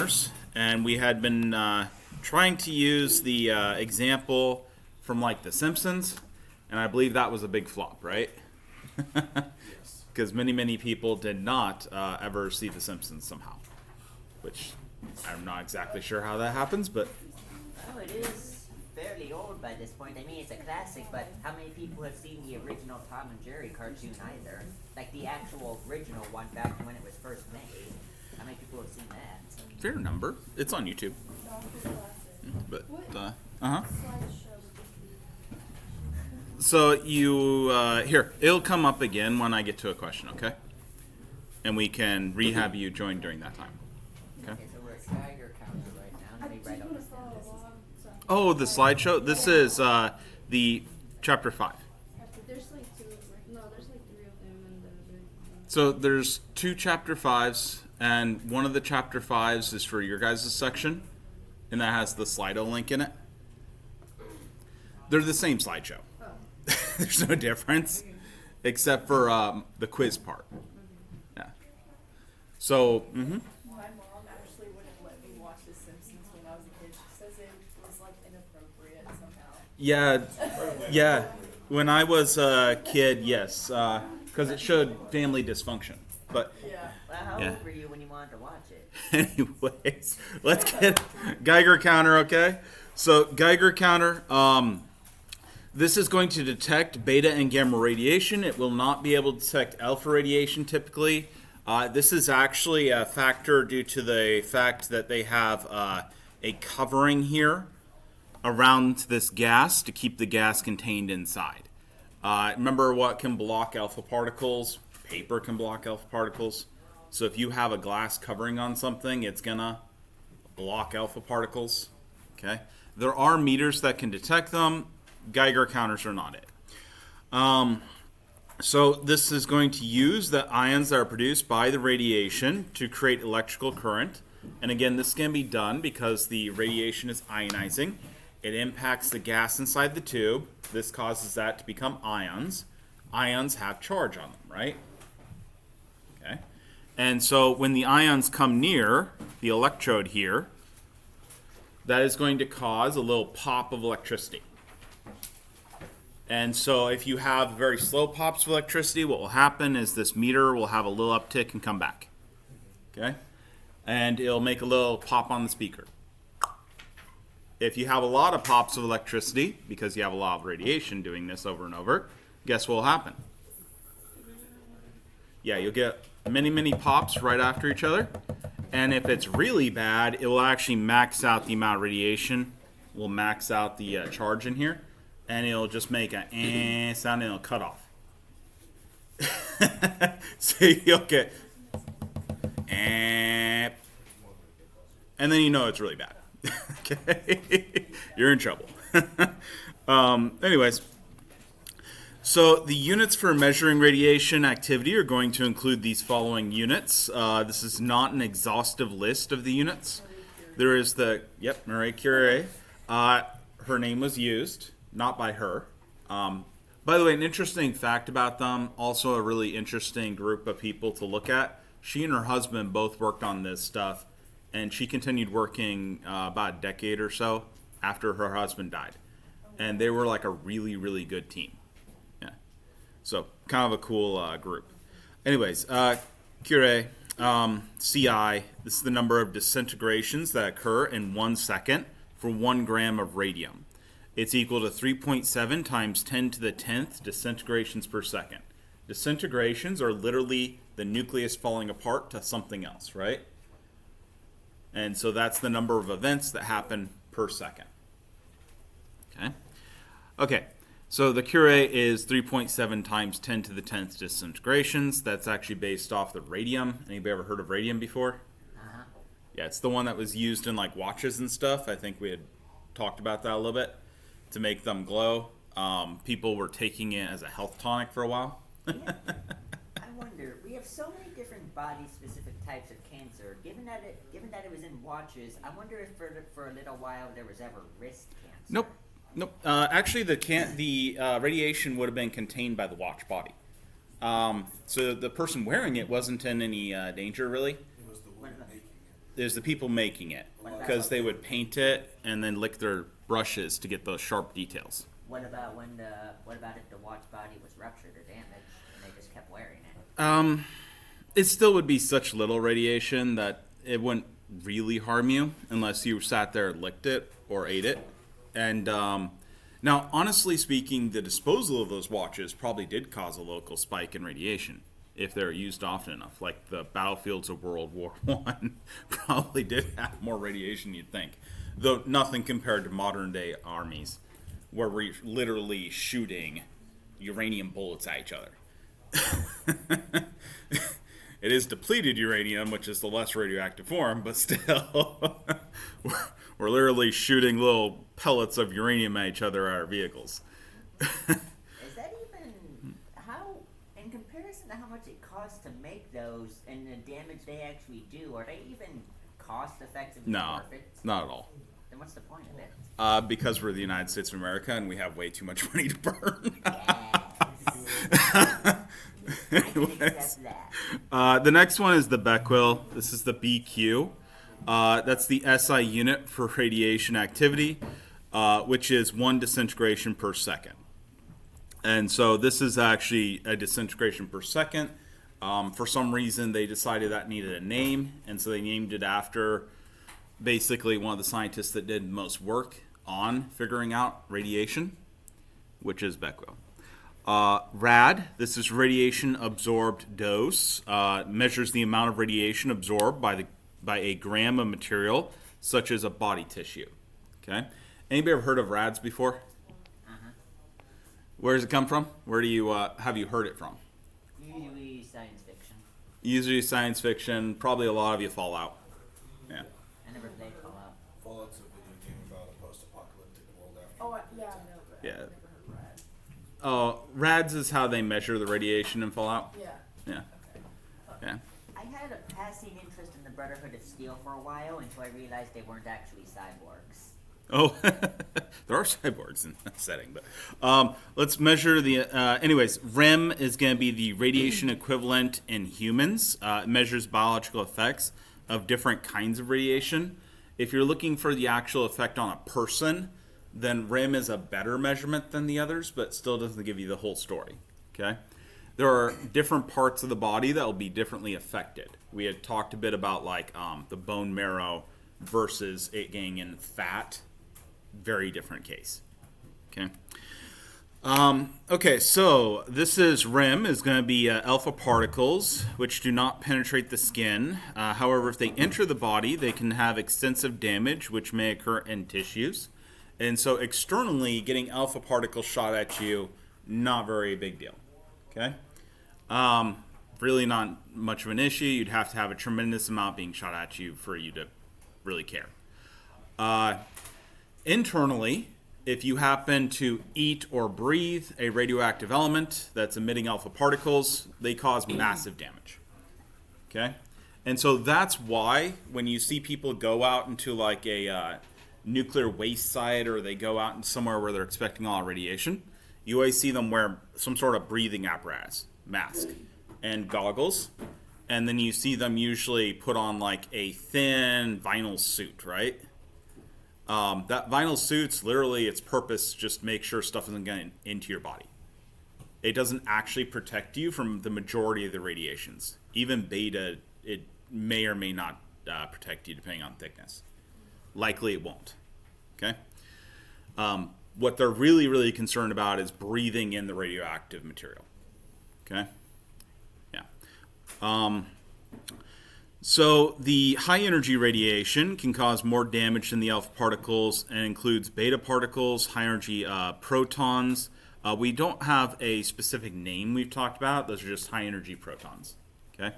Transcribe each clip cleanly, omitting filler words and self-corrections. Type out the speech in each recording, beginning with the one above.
counters, and we had been trying to use the example from like The Simpsons, and I believe that was a big flop, right? Because many people did not ever see The Simpsons somehow, which I'm not exactly sure how that happens, but... Well, it is fairly old by this point. I mean, it's a classic, but how many people have seen the original Tom and Jerry cartoon either? Like the actual original one back when it was first made. How many people have seen that? Fair number. It's on YouTube. But, So you, here, it'll come up again when I get to a question, okay? And we can rehab you join during that time. Okay? So we're at Geiger counter right now. Let me write up this down. Oh, the slideshow? This is the chapter 5. There's like 2, no, there's like 3 of them and then So there's 2 chapter 5s, and one of the chapter 5s is for your guys' section, and that has the Slido link in it. They're the same slideshow. Oh. There's no difference, except for the quiz part. Yeah. So, My mom actually wouldn't let me watch The Simpsons when I was a kid. She says it was like inappropriate somehow. yeah. When I was a kid, yes, because it showed family dysfunction. But Yeah. Well, how Yeah. old were you when you wanted to watch it? anyways, let's get Geiger counter, okay? So Geiger counter, this is going to detect beta and gamma radiation. It will not be able to detect alpha radiation typically. This is actually a factor due to the fact that they have a covering here around this gas to keep the gas contained inside. Remember what can block alpha particles? Paper can block alpha particles. So if you have a glass covering on something, it's gonna block alpha particles. Okay. There are meters that can detect them. Geiger counters are not it. So this is going to use the ions that are produced by the radiation to create electrical current. And again, this can be done because the radiation is ionizing. It impacts the gas inside the tube. This causes that to become ions. Ions have charge on them, right? Okay. And so when the ions come near the electrode here, that is going to cause a little pop of electricity. And so if you have very slow pops of electricity, what will happen is this meter will have a little uptick and come back. Okay? And it'll make a little pop on the speaker. If you have a lot of pops of electricity, because you have a lot of radiation doing this over and over, guess what will happen? Yeah, you'll get many pops right after each other. And if it's really bad, it will actually max out the amount of radiation. Will max out the charge in here. And it'll just make a sound and it'll cut off. So you'll get and then you know it's really bad. Okay? You're in trouble. Anyways, so the units for measuring radiation activity are going to include these following units. This is not an exhaustive list of the units. There is the, Marie Curie. Her name was used. Not by her. By the way, an interesting fact about them, also a really interesting group of people to look at. She and her husband both worked on this stuff, and she continued working about a decade or so after her husband died. And they were like a really good team. Yeah. So, kind of a cool group. Anyways, Curie, CI, this is the number of disintegrations that occur in 1 second for 1 gram of radium. It's equal to 3.7 times 10 to the 10th disintegrations per second. Disintegrations are literally the nucleus falling apart to something else, right? And so that's the number of events that happen per second. Okay, so the Curie is 3.7 times 10 to the 10th disintegrations. That's actually based off the radium. Anybody ever heard of radium before? Uh-huh. Yeah, it's the one that was used in like watches and stuff. I think we had talked about that a little bit. To make them glow. People were taking it as a health tonic for a while. I wonder, we have so many different body-specific types of cancer. Given that it was in watches, I wonder if for a little while there was ever wrist cancer. Nope. Actually, the radiation would have been contained by the watch body. So the person wearing it wasn't in any danger, really. It was the one making it. is the people making it, because they would paint it and then lick their brushes to get those sharp details. What about if the watch body was ruptured or damaged and they just kept wearing it? It still would be such little radiation that it wouldn't really harm you unless you sat there and licked it or ate it. And now, honestly speaking, the disposal of those watches probably did cause a local spike in radiation if they're used often enough. Like the battlefields of World War One probably did have more radiation, you'd think. Though nothing compared to modern day armies where we're literally shooting uranium bullets at each other. It is depleted uranium, which is the less radioactive form, but still, we're literally shooting little pellets of uranium at each other at our vehicles. Is that even how, in comparison to how much it costs to make those and the damage they actually do, are they even cost effective? No, not at all. Then what's the point of it? Because we're the United States of America and we have way too much money to burn. I can accept that. The next one is the Becquerel. This is the BQ. That's the SI unit for radiation activity, which is 1 disintegration per second. And so this is actually a disintegration per second. For some reason, they decided that needed a name, and so they named it after basically one of the scientists that did most work on figuring out radiation, which is Becquerel. RAD, this is radiation absorbed dose, measures the amount of radiation absorbed by a gram of material, such as a body tissue. Okay, anybody ever heard of RADs before? Where does it come from? Where do you have you heard it from? Usually science fiction. Usually science fiction. Probably a lot of you Fallout. Yeah. I never played Fallout. Fallout's a video game about a post-apocalyptic world after. Oh, yeah, I know that. Yeah. I've never heard rad. Oh, RADs is how they measure the radiation in Fallout. Yeah. Yeah. Okay. Yeah. I had a passing interest in the Brotherhood of Steel for a while until I realized they weren't actually cyborgs. Oh, there are cyborgs in that setting, but let's measure the. Anyways, REM is going to be the radiation equivalent in humans. It measures biological effects of different kinds of radiation. If you're looking for the actual effect on a person, then REM is a better measurement than the others, but still doesn't give you the whole story. Okay, there are different parts of the body that will be differently affected. We had talked a bit about like the bone marrow versus it getting in fat. Very different case. Okay. Okay, so this is REM is going to be alpha particles, which do not penetrate the skin. However, if they enter the body, they can have extensive damage, which may occur in tissues. And so externally, getting alpha particles shot at you, not very big deal. Okay. Really not much of an issue. You'd have to have a tremendous amount being shot at you for you to really care. Internally, if you happen to eat or breathe a radioactive element that's emitting alpha particles, they cause massive damage. Okay? And so that's why when you see people go out into like a nuclear waste site or they go out in somewhere where they're expecting all radiation, you always see them wear some sort of breathing apparatus, mask, and goggles. And then you see them usually put on like a thin vinyl suit, right? That vinyl suit's literally its purpose just make sure stuff isn't getting into your body. It doesn't actually protect you from the majority of the radiations. Even beta, it may or may not protect you depending on thickness. Likely it won't. Okay? What they're really, really concerned about is breathing in the radioactive material. Okay? Yeah. So the high energy radiation can cause more damage than the alpha particles and includes beta particles, high energy protons. We don't have a specific name we've talked about. Those are just high energy protons. Okay,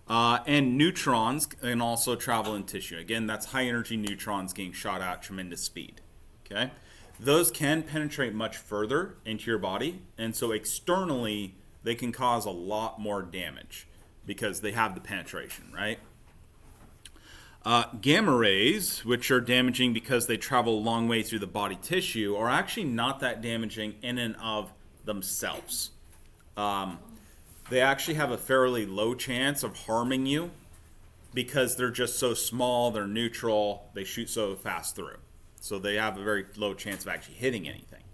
and neutrons can also travel in tissue. Again, that's high energy neutrons getting shot at tremendous speed. Okay, those can penetrate much further into your body, and so externally they can cause a lot more damage because they have the penetration, right? Gamma rays, which are damaging because they travel a long way through the body tissue, are actually not that damaging in and of themselves. They actually have a fairly low chance of harming you because they're just so small, they're neutral, they shoot so fast through. So they have a very low chance of actually hitting anything.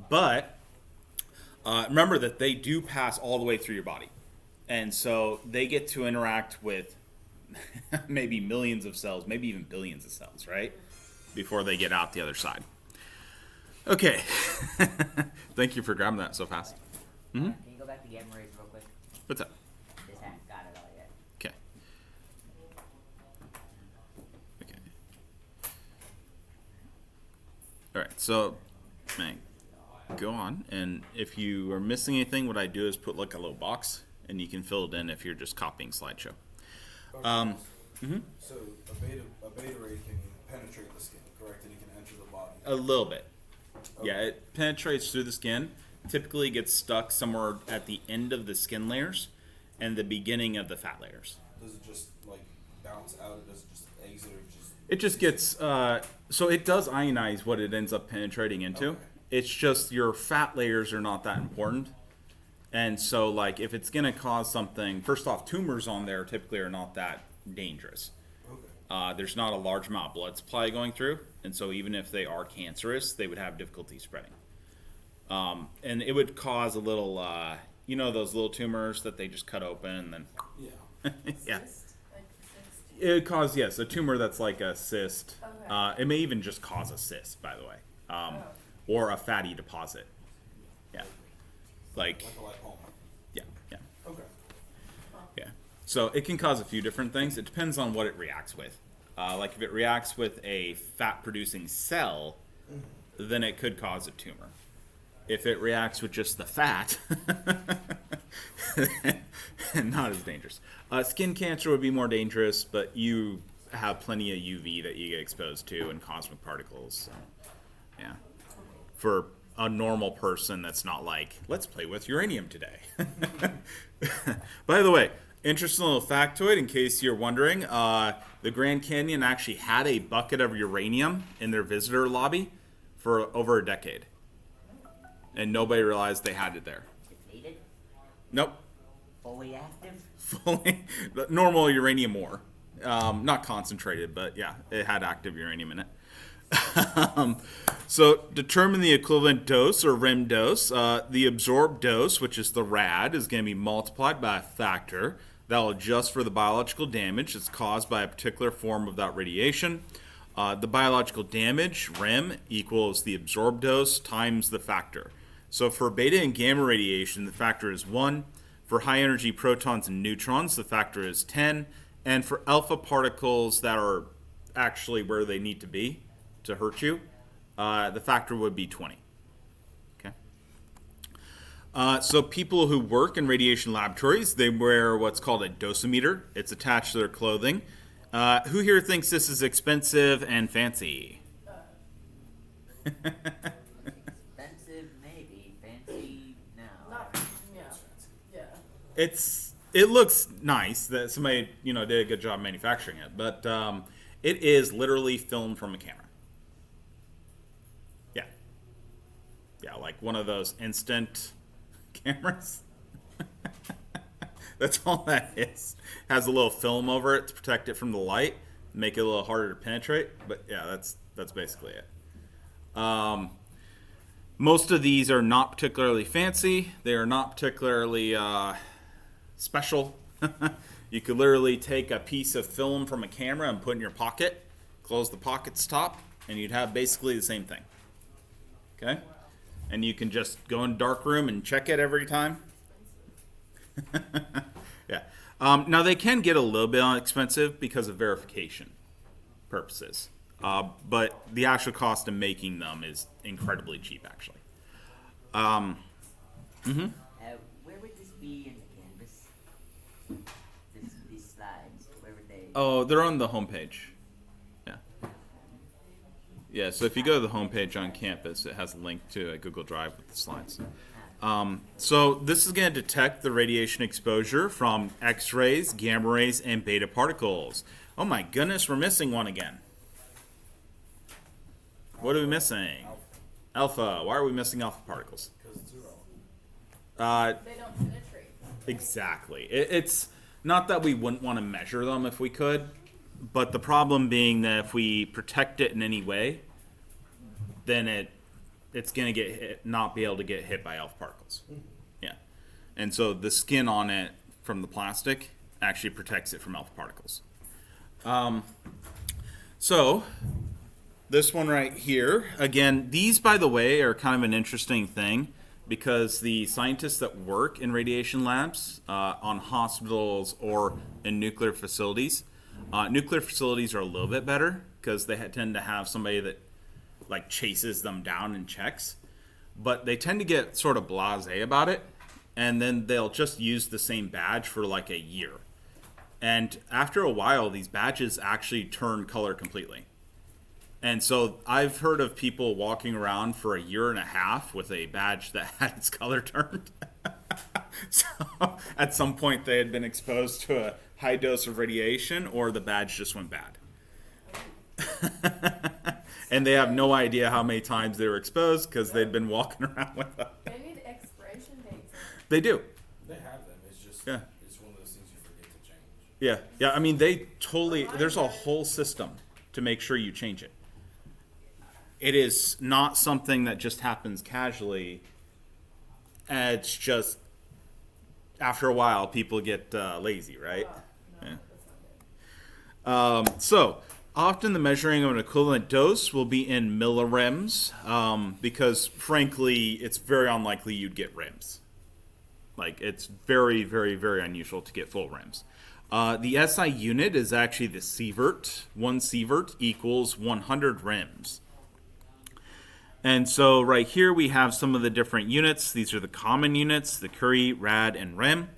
But remember that they do pass all the way through your body. And so they get to interact with maybe millions of cells, maybe even billions of cells, right? Before they get out the other side. Okay. Thank you for grabbing that so fast. Can you go back to gamma rays real quick? What's that? Just haven't got it all yet. Okay. Okay. All right. So, man, go on. And if you are missing anything, what I do is put like a little box, and you can fill it in if you're just copying slideshow. So a beta ray can penetrate the skin, correct? And it can enter the body. A little bit. Okay. Yeah, it penetrates through the skin. Typically gets stuck somewhere at the end of the skin layers and the beginning of the fat layers. Does it just like bounce out? Or does it just exit? Or just? It just gets so it does ionize what it ends up penetrating into. Okay. It's just your fat layers are not that important. And so, like, if it's going to cause something, first off, tumors on there typically are not that dangerous. Okay. There's not a large amount of blood supply going through, and so even if they are cancerous, they would have difficulty spreading. And it would cause a little, those little tumors that they just cut open and then, Yeah. yeah. Cyst? Like cyst? It would cause, yes, a tumor that's like a cyst. Okay. It may even just cause a cyst, by the way, or a fatty deposit. Yeah. Like, Like a lipoma. yeah, yeah. Okay. Yeah. So it can cause a few different things. It depends on what it reacts with. Like if it reacts with a fat-producing cell, then it could cause a tumor. If it reacts with just the fat, not as dangerous. Skin cancer would be more dangerous, but you have plenty of UV that you get exposed to and cosmic particles. So, yeah. For a normal person that's not like, let's play with uranium today. By the way, interesting little factoid in case you're wondering, the Grand Canyon actually had a bucket of uranium in their visitor lobby for over a decade. And nobody realized they had it there. Depleted? Nope. Fully active? Fully, normal uranium ore. Not concentrated, but yeah, it had active uranium in it. So determine the equivalent dose or rim dose. The absorbed dose, which is the rad, is going to be multiplied by a factor that will adjust for the biological damage that's caused by a particular form of that radiation. The biological damage, REM, equals the absorbed dose times the factor. So for beta and gamma radiation, the factor is 1. For high energy protons and neutrons, the factor is 10. And for alpha particles that are actually where they need to be to hurt you, the factor would be 20. Okay. So people who work in radiation laboratories, they wear what's called a dosimeter. It's attached to their clothing. Who here thinks this is expensive and fancy? Expensive, maybe. Fancy, no. Not, yeah. Yeah. It looks nice that somebody did a good job manufacturing it, but it is literally filmed from a camera. Yeah, like one of those instant cameras. That's all that is. Has a little film over it to protect it from the light, make it a little harder to penetrate. But yeah, that's basically it. Most of these are not particularly fancy. They are not particularly special. You could literally take a piece of film from a camera and put in your pocket, close the pocket's top, and you'd have basically the same thing. Okay? And you can just go in dark room and check it every time. Yeah. Now they can get a little bit expensive because of verification purposes. But the actual cost of making them is incredibly cheap, actually. Where would this be in the canvas? These slides, where would they? Oh, they're on the homepage. Yeah. Yeah, so if you go to the homepage on campus, it has a link to a Google Drive with the slides. So this is going to detect the radiation exposure from X-rays, gamma rays, and beta particles. Oh my goodness, we're missing one again. What are we missing? Alpha. Why are we missing alpha particles? Because it's zero. They don't penetrate. Exactly. It's Not that we wouldn't want to measure them if we could, but the problem being that if we protect it in any way, then it's going to get hit, not be able to get hit by alpha particles. Yeah. And so the skin on it from the plastic actually protects it from alpha particles. So this one right here, again, these, by the way, are kind of an interesting thing because the scientists that work in radiation labs on hospitals or in nuclear facilities are a little bit better because they tend to have somebody that like chases them down and checks, but they tend to get sort of blasé about it, and then they'll just use the same badge for like a year. And after a while, these badges actually turn color completely. And so I've heard of people walking around for a year and a half with a badge that had its color turned. So at some point they had been exposed to a high dose of radiation or the badge just went bad. And they have no idea how many times they were exposed because they'd been walking around with them. They need expiration dates. They do. They have them. It's just Yeah. it's one of those things you forget to change. Yeah. Yeah. I mean, they totally, there's a whole system to make sure you change it. It is not something that just happens casually. It's just after a while, people get lazy, right? No, Yeah. that's not good. So often the measuring of an equivalent dose will be in millirems because, frankly, it's very unlikely you'd get rems. Like, it's very, very, very unusual to get full rems. The SI unit is actually the sievert. 1 sievert equals 100 rems. And so right here we have some of the different units. These are the common units, the Curie, rad, and rem.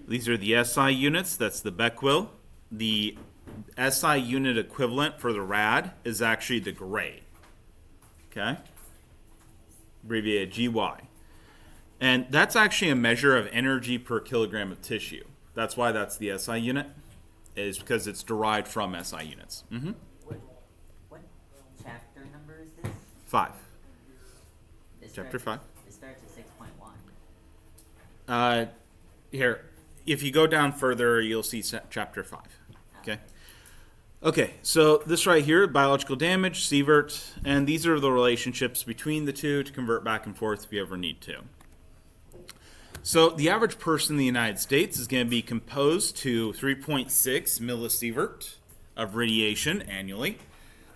These are the SI units. That's the Becquerel. The SI unit equivalent for the rad is actually the gray. Okay? Abbreviated GY. And that's actually a measure of energy per kilogram of tissue. That's why that's the SI unit, is because it's derived from SI units. What chapter number is this? 5. This Chapter starts- 5. This starts at 6.1. Here, if you go down further, you'll see chapter 5. Okay. Okay, so this right here, biological damage, sievert, and these are the relationships between the two to convert back and forth if you ever need to. So the average person in the United States is going to be composed to 3.6 millisievert of radiation annually.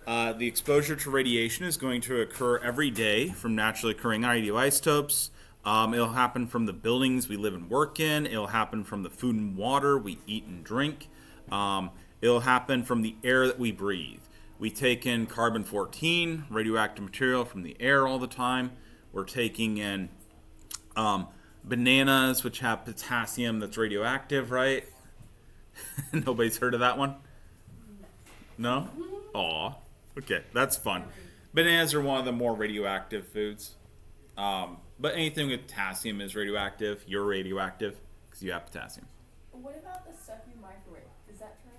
The exposure to radiation is going to occur every day from naturally occurring radioisotopes. It'll happen from the buildings we live and work in. It'll happen from the food and water we eat and drink. It'll happen from the air that we breathe. We take in carbon-14, radioactive material from the air all the time. We're taking in bananas, which have potassium that's radioactive, right? Nobody's heard of that one? No? Aw. Okay, that's fun. Bananas are one of the more radioactive foods. But anything with potassium is radioactive. You're radioactive because you have potassium. What about the stuff you microwave? Does that turn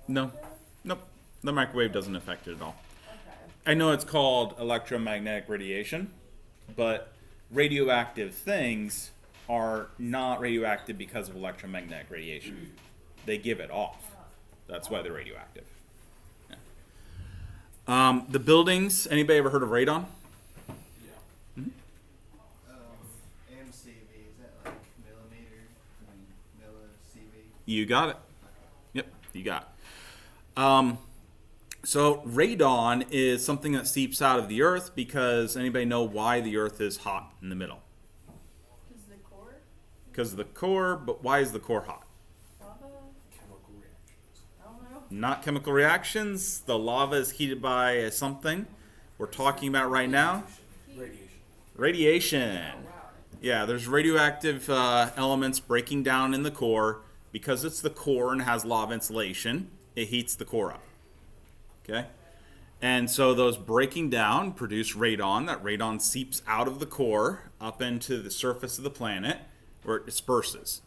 No. radioactive? Nope. The microwave doesn't affect it at all. Okay. I know it's called electromagnetic radiation, but radioactive things are not radioactive because of electromagnetic radiation. They give it off. That's why they're radioactive. Yeah. The buildings, anybody ever heard of radon? Yeah. MCV, is that like millimeter? Milli-CV? You got it. Yep, you got it. So radon is something that seeps out of the earth because anybody know why the earth is hot in the middle? Because the core? Because of the core, but why is the core hot? Lava? Chemical reactions. I don't know. Not chemical reactions. The lava is heated by something we're talking about right now. Radiation. Radiation. Oh, wow. Yeah, there's radioactive elements breaking down in the core. Because it's the core and has lava insulation, it heats the core up. Okay? And so those breaking down produce radon. That radon seeps out of the core up into the surface of the planet where it disperses.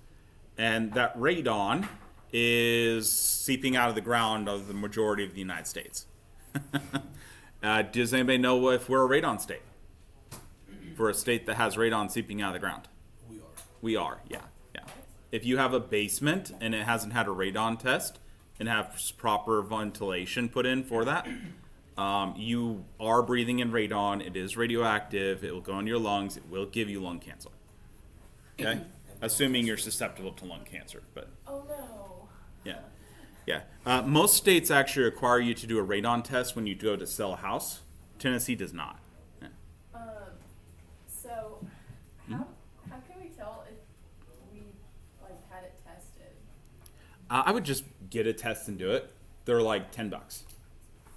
And that radon is seeping out of the ground of the majority of the United States. Does anybody know if we're a radon state? For a state that has radon seeping out of the ground? We are. We are, yeah, yeah. if you have a basement and it hasn't had a radon test and have proper ventilation put in for that, you are breathing in radon. It is radioactive. It will go in your lungs. It will give you lung cancer. Okay? Assuming you're susceptible to lung cancer. But Oh no. yeah. Yeah. Most states actually require you to do a radon test when you go to sell a house. Tennessee does not. Yeah. So how can we tell if we like had it tested? I would just get a test and do it. They're like $10.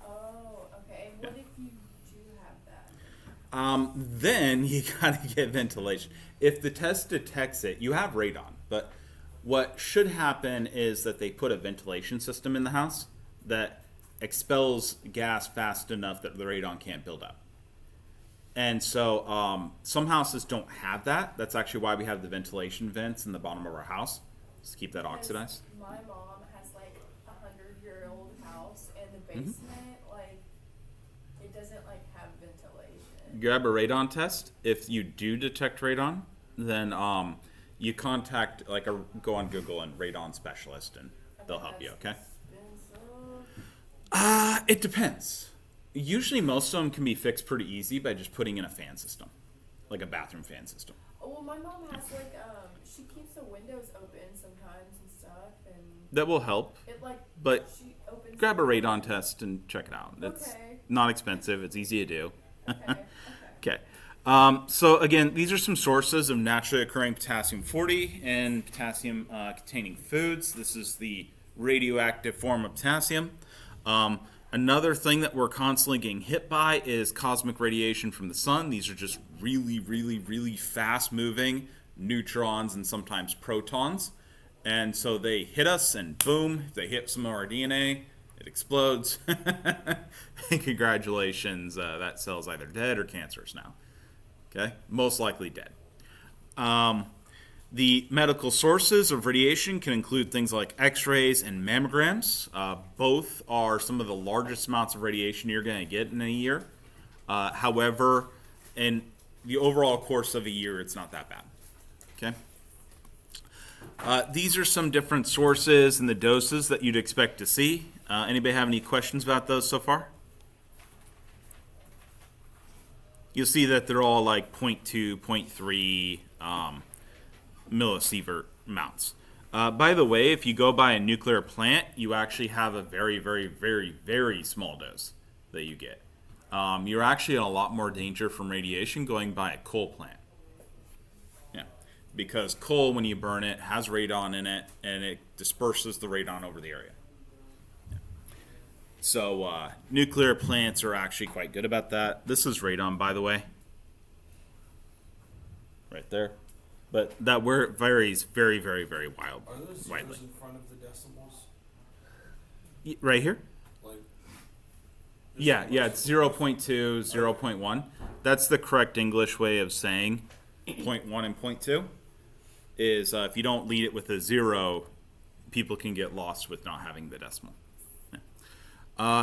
Oh, okay. And what if you do have that? Then you gotta get ventilation. If the test detects it, you have radon. But what should happen is that they put a ventilation system in the house that expels gas fast enough that the radon can't build up. And so some houses don't have that. That's actually why we have the ventilation vents in the bottom of our house, just to keep that oxidized. My mom has like 100-year-old house, and the basement like it doesn't like have ventilation. Grab a radon test. If you do detect radon, then you contact go on Google and radon specialist, and they'll help you. Okay. It depends. Usually, most of them can be fixed pretty easy by just putting in a fan system, like a bathroom fan system. Oh, well, my mom has like she keeps the windows open sometimes and stuff, and That will help. it like But she opens. grab a radon test and check it out. It's Okay. not expensive. It's easy to do. Okay. Okay. So again, these are some sources of naturally occurring potassium-40 and potassium-containing foods. This is the radioactive form of potassium. Another thing that we're constantly getting hit by is cosmic radiation from the sun. These are just really, really, really fast-moving neutrons and sometimes protons. And so they hit us, and boom, they hit some of our DNA. It explodes. And congratulations, that cell's either dead or cancerous now. Okay, most likely dead. The medical sources of radiation can include things like x-rays and mammograms. Both are some of the largest amounts of radiation you're going to get in a year. However, in the overall course of a year, it's not that bad. Okay. These are some different sources and the doses that you'd expect to see. Anybody have any questions about those so far? You'll see that they're all like 0.2, 0.3 millisievert amounts. By the way, if you go by a nuclear plant, you actually have a very, very, very, very small dose that you get. You're actually in a lot more danger from radiation going by a coal plant. Yeah, because coal, when you burn it, has radon in it, and it disperses the radon over the area. So nuclear plants are actually quite good about that. This is radon, by the way. Right there. But that varies very, very, very Are those widely. zeros in front of the decimals? Right here? Like, Yeah, it's 0.2, 0.1. That's the correct English way of saying 0.1 and 0.2. Is if you don't lead it with a 0, people can get lost with not having the decimal.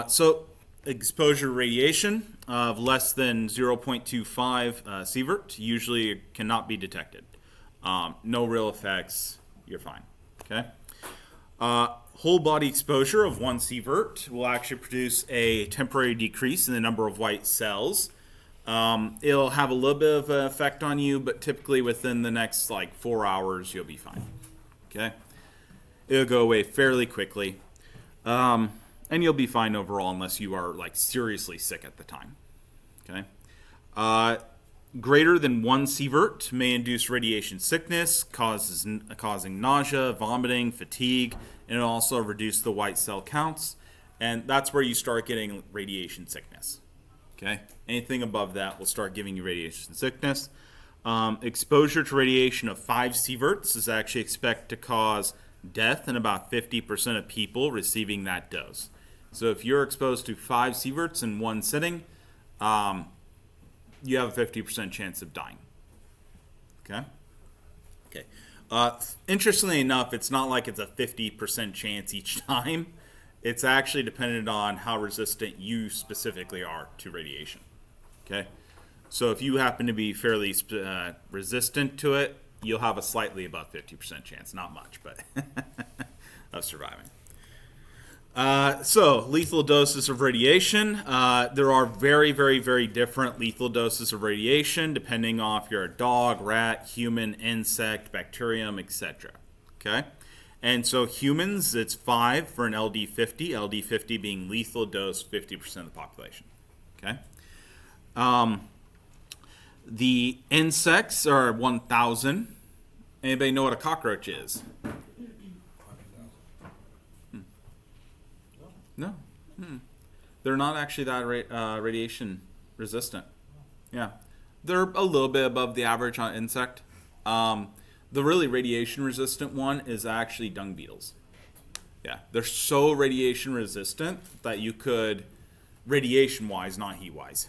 So exposure radiation of less than 0.25 sievert usually cannot be detected. No real effects, you're fine. Okay. Whole body exposure of 1 sievert will actually produce a temporary decrease in the number of white cells. It'll have a little bit of an effect on you, but typically within the next 4 hours, you'll be fine. Okay. It'll go away fairly quickly. And you'll be fine overall unless you are seriously sick at the time. Okay. Greater than 1 sievert may induce radiation sickness, causing nausea, vomiting, fatigue, and it'll also reduce the white cell counts. And that's where you start getting radiation sickness. Okay. Anything above that will start giving you radiation sickness. Exposure to radiation of 5 sieverts is actually expected to cause death in about 50% of people receiving that dose. So if you're exposed to 5 sieverts in one sitting, you have a 50% chance of dying. Okay? Okay. Interestingly enough, it's not like it's a 50% chance each time. It's actually dependent on how resistant you specifically are to radiation. Okay? So if you happen to be fairly resistant to it, you'll have a slightly above 50% chance, not much, but of surviving. So, lethal doses of radiation. There are very, very, very different lethal doses of radiation depending on if you're a dog, rat, human, insect, bacterium, etc. Okay? And so humans, it's 5 for an LD50, LD50 being lethal dose 50% of the population. Okay? The insects are 1,000. Anybody know what a cockroach is? No. They're not actually that radiation resistant. Yeah. They're a little bit above the average on insect. The really radiation resistant one is actually dung beetles. Yeah. They're so radiation resistant that you could, radiation-wise, not heat-wise,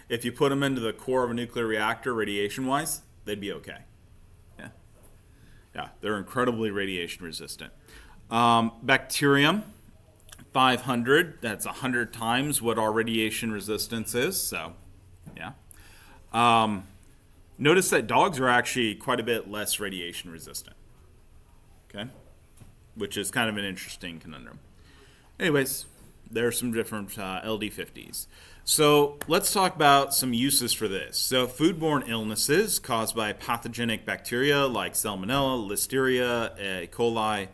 if you put them into the core of a nuclear reactor radiation-wise, they'd be okay. Yeah. Yeah. They're incredibly radiation resistant. Bacterium. 500, that's 100 times what our radiation resistance is, so yeah. Notice that dogs are actually quite a bit less radiation resistant, okay? Which is kind of an interesting conundrum. Anyways, there are some different LD50s. So let's talk about some uses for this. So foodborne illnesses caused by pathogenic bacteria like Salmonella, Listeria, E. coli.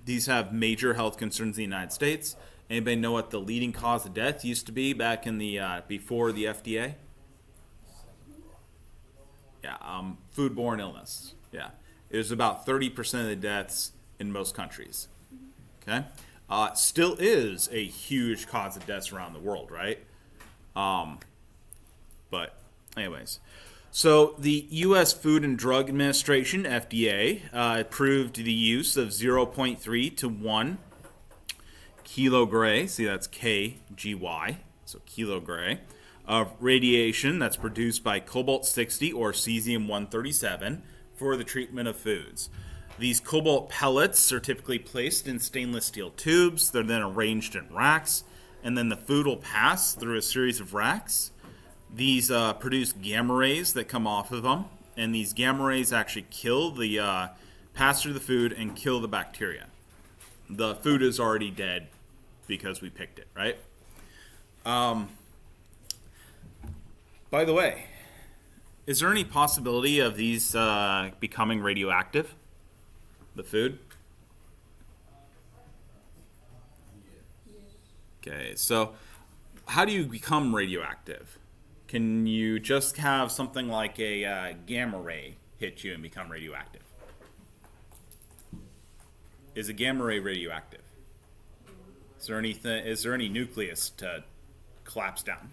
These have major health concerns in the United States. Anybody know what the leading cause of death used to be back in the before the FDA? Yeah, foodborne illness. Yeah, it was about 30% of the deaths in most countries. Okay, still is a huge cause of deaths around the world, right? But anyways. So the U.S. Food and Drug Administration, FDA, approved the use of 0.3 to 1 kilogray, see that's KGY, so kilogray, of radiation that's produced by cobalt-60 or cesium-137 for the treatment of foods. These cobalt pellets are typically placed in stainless steel tubes. They're then arranged in racks, and then the food will pass through a series of racks. These produce gamma rays that come off of them, and these gamma rays actually kill the, pass through the food and kill the bacteria. The food is already dead because we picked it, right? By the way, is there any possibility of these becoming radioactive? The food? Okay, so how do you become radioactive? Can you just have something like a gamma ray hit you and become radioactive? Is a gamma ray radioactive? Is there any nucleus to collapse down?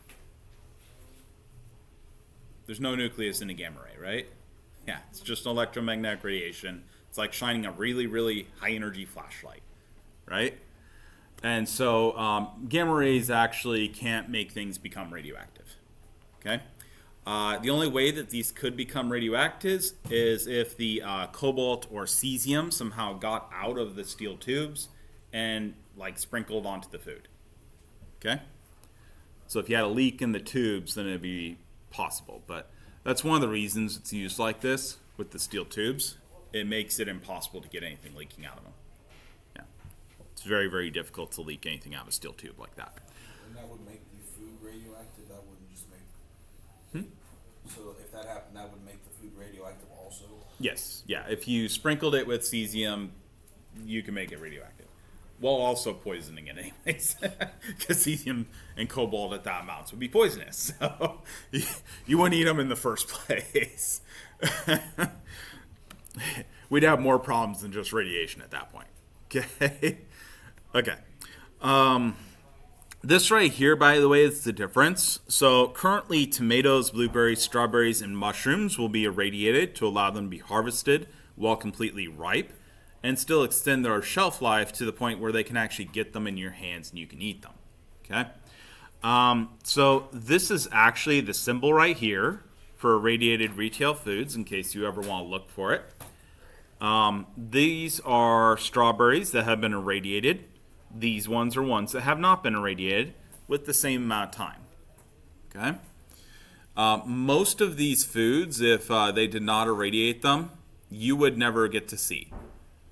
There's no nucleus in a gamma ray, right? Yeah, it's just electromagnetic radiation. It's like shining a really, really high energy flashlight, right? And so gamma rays actually can't make things become radioactive. Okay. The only way that these could become radioactive is if the cobalt or cesium somehow got out of the steel tubes and like sprinkled onto the food. Okay. So if you had a leak in the tubes, then it'd be possible. But that's one of the reasons it's used like this with the steel tubes. It makes it impossible to get anything leaking out of them. Yeah. It's very, very difficult to leak anything out of a steel tube like that. And that would make the food radioactive. That wouldn't just make. So if that happened, that would make the food radioactive also? Yes. Yeah. If you sprinkled it with cesium, you can make it radioactive. While also poisoning it anyways. Because cesium and cobalt at that amount would be poisonous. So you wouldn't eat them in the first place. We'd have more problems than just radiation at that point. Okay? Okay. This right here, by the way, is the difference. So currently, tomatoes, blueberries, strawberries, and mushrooms will be irradiated to allow them to be harvested while completely ripe and still extend their shelf life to the point where they can actually get them in your hands and you can eat them. Okay? So this is actually the symbol right here for irradiated retail foods in case you ever want to look for it. These are strawberries that have been irradiated. These ones are ones that have not been irradiated with the same amount of time. Okay? Most of these foods, if they did not irradiate them, you would never get to see.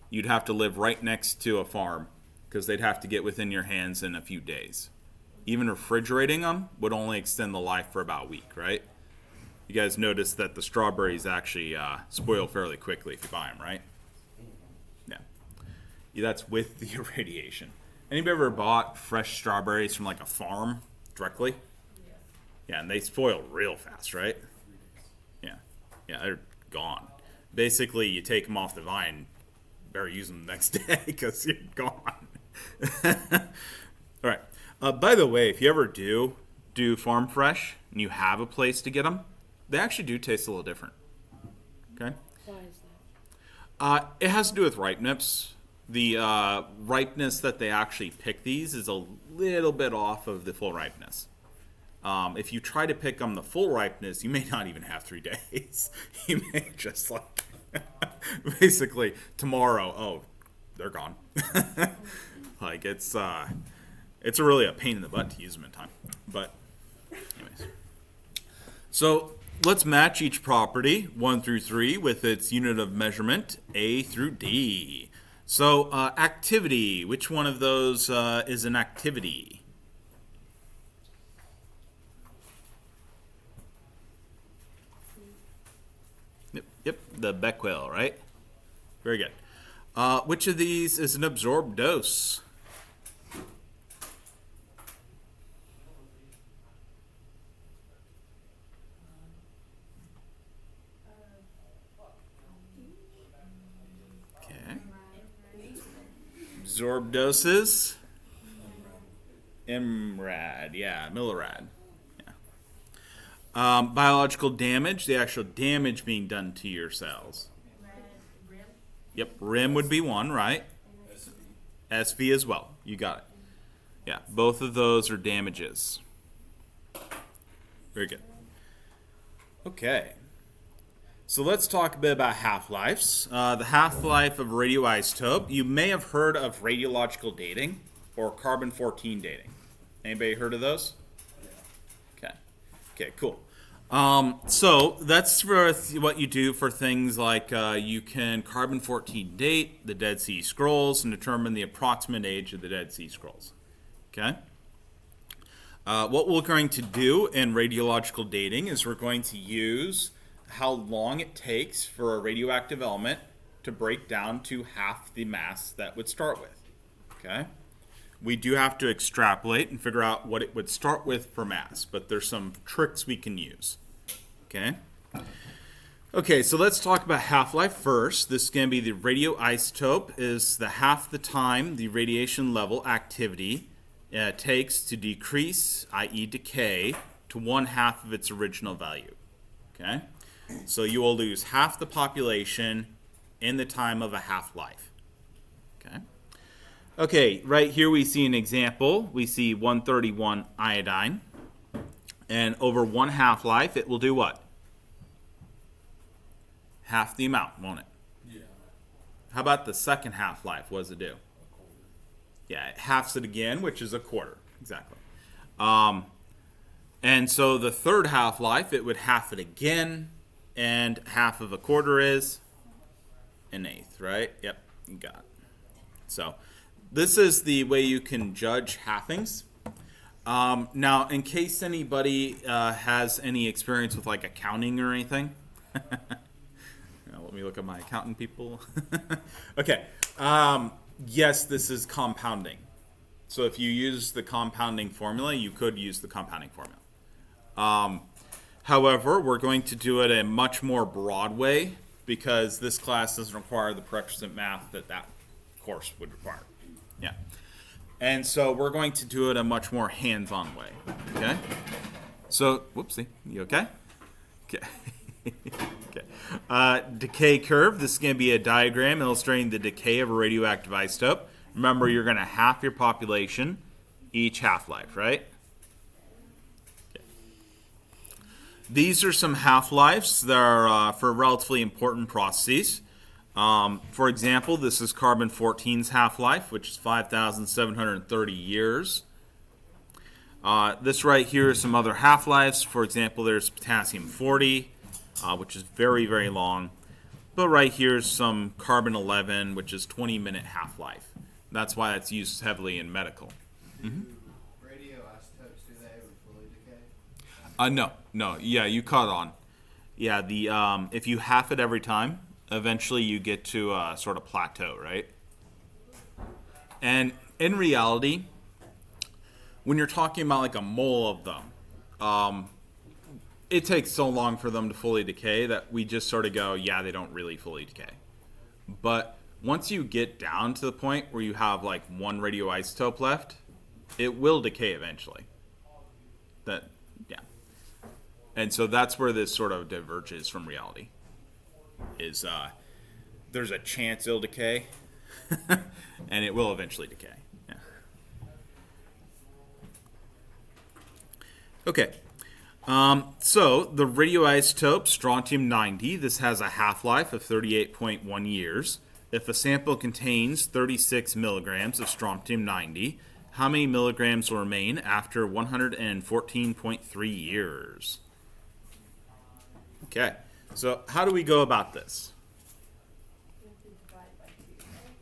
You'd have to live right next to a farm because they'd have to get within your hands in a few days. Even refrigerating them would only extend the life for about a week, right? You guys notice that the strawberries actually spoil fairly quickly if you buy them, right? Yeah. That's with the irradiation. Anybody ever bought fresh strawberries from like a farm directly? Yeah, and they spoil real fast, right? Yeah. Yeah, they're gone. Basically, you take them off the vine, better use them the next day because you're gone. All right. By the way, if you ever do farm fresh and you have a place to get them, they actually do taste a little different. Okay? Why is that? It has to do with ripeness. The ripeness that they actually pick these is a little bit off of the full ripeness. If you try to pick them the full ripeness, you may not even have 3 days. You may just like basically tomorrow. Oh, they're gone. Like it's really a pain in the butt to use them in time. But anyways, so let's match each property 1 through 3 with its unit of measurement A through D. So activity. Which one of those is an activity? Yep, the Becquerel, right? Very good. Which of these is an absorbed dose? Okay. Absorbed doses? MRAD, yeah, millirad. Biological damage, the actual damage being done to your cells. Yep, RIM would be one, right? SV as well. You got it. Yeah, both of those are damages. Very good. Okay. So let's talk a bit about half-lives. The half-life of a radioisotope. You may have heard of radiological dating or carbon-14 dating. Anybody heard of those? Okay. Okay, cool. So that's for what you do for things like you can carbon-14 date the Dead Sea Scrolls and determine the approximate age of the Dead Sea Scrolls. Okay? What we're going to do in radiological dating is we're going to use how long it takes for a radioactive element to break down to half the mass that would start with. Okay? We do have to extrapolate and figure out what it would start with for mass, but there's some tricks we can use. Okay? Okay, so let's talk about half-life first. This is going to be the radioisotope is the half the time the radiation level activity takes to decrease, i.e. decay, to 1/2 of its original value. Okay? So you will lose half the population in the time of a half-life. Okay? Okay, right here we see an example. We see 131 iodine. And over 1 half-life, it will do what? Half the amount, won't it? Yeah. How about the second half-life? What does it do? Yeah, it halves it again, which is 1/4. Exactly. And so the third half-life, it would half it again. And half of 1/4 is 1/8, right? Yep, you got it. So this is the way you can judge halvings. Now, in case anybody has any experience with like accounting or anything, let me look at my accountant people. Okay. Yes, this is compounding. So if you use the compounding formula, you could use the compounding formula. However, we're going to do it a much more broad way because this class doesn't require the prerequisite math that course would require. Yeah. And so we're going to do it a much more hands-on way. Okay? So, whoopsie. You okay? Okay. Okay. Decay curve. This is going to be a diagram illustrating the decay of a radioactive isotope. Remember, you're going to half your population each half-life, right? Okay. These are some half-lives that are for relatively important processes. For example, this is carbon-14's half-life, which is 5,730 years. This right here is some other half-lives. For example, there's potassium-40, which is very, very long. But right here is some carbon-11, which is 20-minute half-life. That's why it's used heavily in medical. Radioisotopes, do they ever fully decay? No. Yeah, you caught on. Yeah, if you half it every time, eventually you get to a sort of plateau, right? And in reality, when you're talking about like a mole of them, it takes so long for them to fully decay that we just sort of go, yeah, they don't really fully decay. But once you get down to the point where you have like one radioisotope left, it will decay eventually. Yeah. And so that's where this sort of diverges from reality. Is there's a chance it'll decay, and it will eventually decay. Yeah. Okay. So the radioisotope strontium-90, this has a half-life of 38.1 years. If a sample contains 36 milligrams of strontium-90, how many milligrams will remain after 114.3 years? Okay, so how do we go about this? You have to divide by 2, right?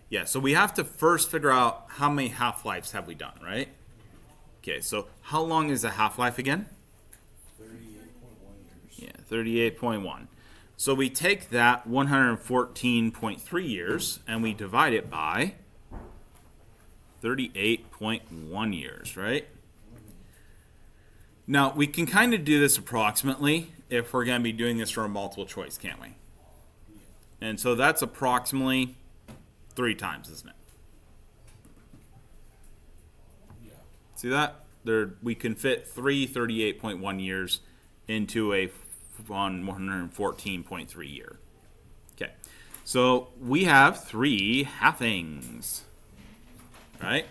Yeah, so we have to first figure out how many half-lives have we done, right? Okay, so how long is a half-life again? 38.1 years. Yeah, 38.1. So we take that 114.3 years and we divide it by 38.1 years, right? Now, we can kind of do this approximately if we're going to be doing this for a multiple choice, can't we? And so that's approximately 3 times, isn't it? Yeah. See that? We can fit 3 38.1 years into a 114.3 year. Okay, so we have 3 halvings, right?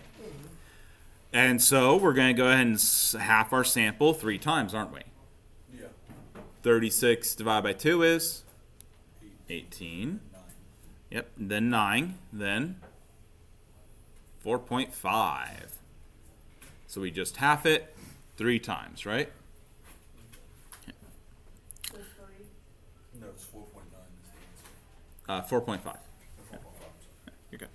And so we're going to go ahead and half our sample 3 times, aren't we? Yeah. 36 divided by 2 is 18. 9. Yep, then 9, then 4.5. So we just half it 3 times, right? So 3. No, it's 4.9 is the answer. 4.5. 4.5. You're good.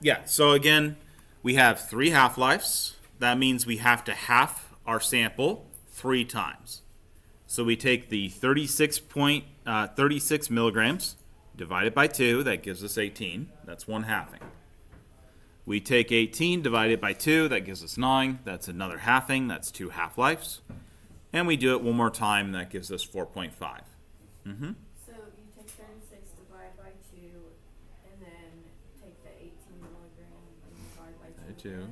Yeah, so again, we have 3 half-lives. That means we have to half our sample 3 times. So we take the 36 milligrams divided by 2. That gives us 18. That's 1 halving. We take 18 divided by 2. That gives us 9. That's another halving. That's 2 half-lives. And we do it one more time. That gives us 4.5. Mm-hmm. So you take 36, divide by 2, and then take the 18 milligram and divide by 2. 2.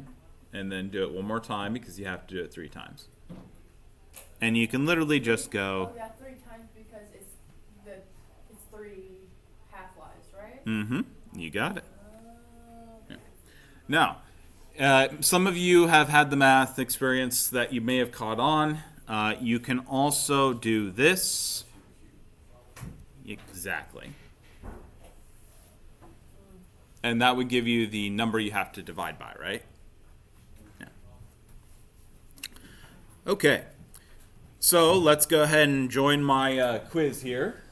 And then do it one more time because you have to do it 3 times. And you can literally just go, Oh yeah, 3 times because it's 3 half-lives, right? mm-hmm, you got it. Okay. Now, some of you have had the math experience that you may have caught on. You can also do this. Exactly. And that would give you the number you have to divide by, right? Yeah. Okay. So let's go ahead and join my quiz here.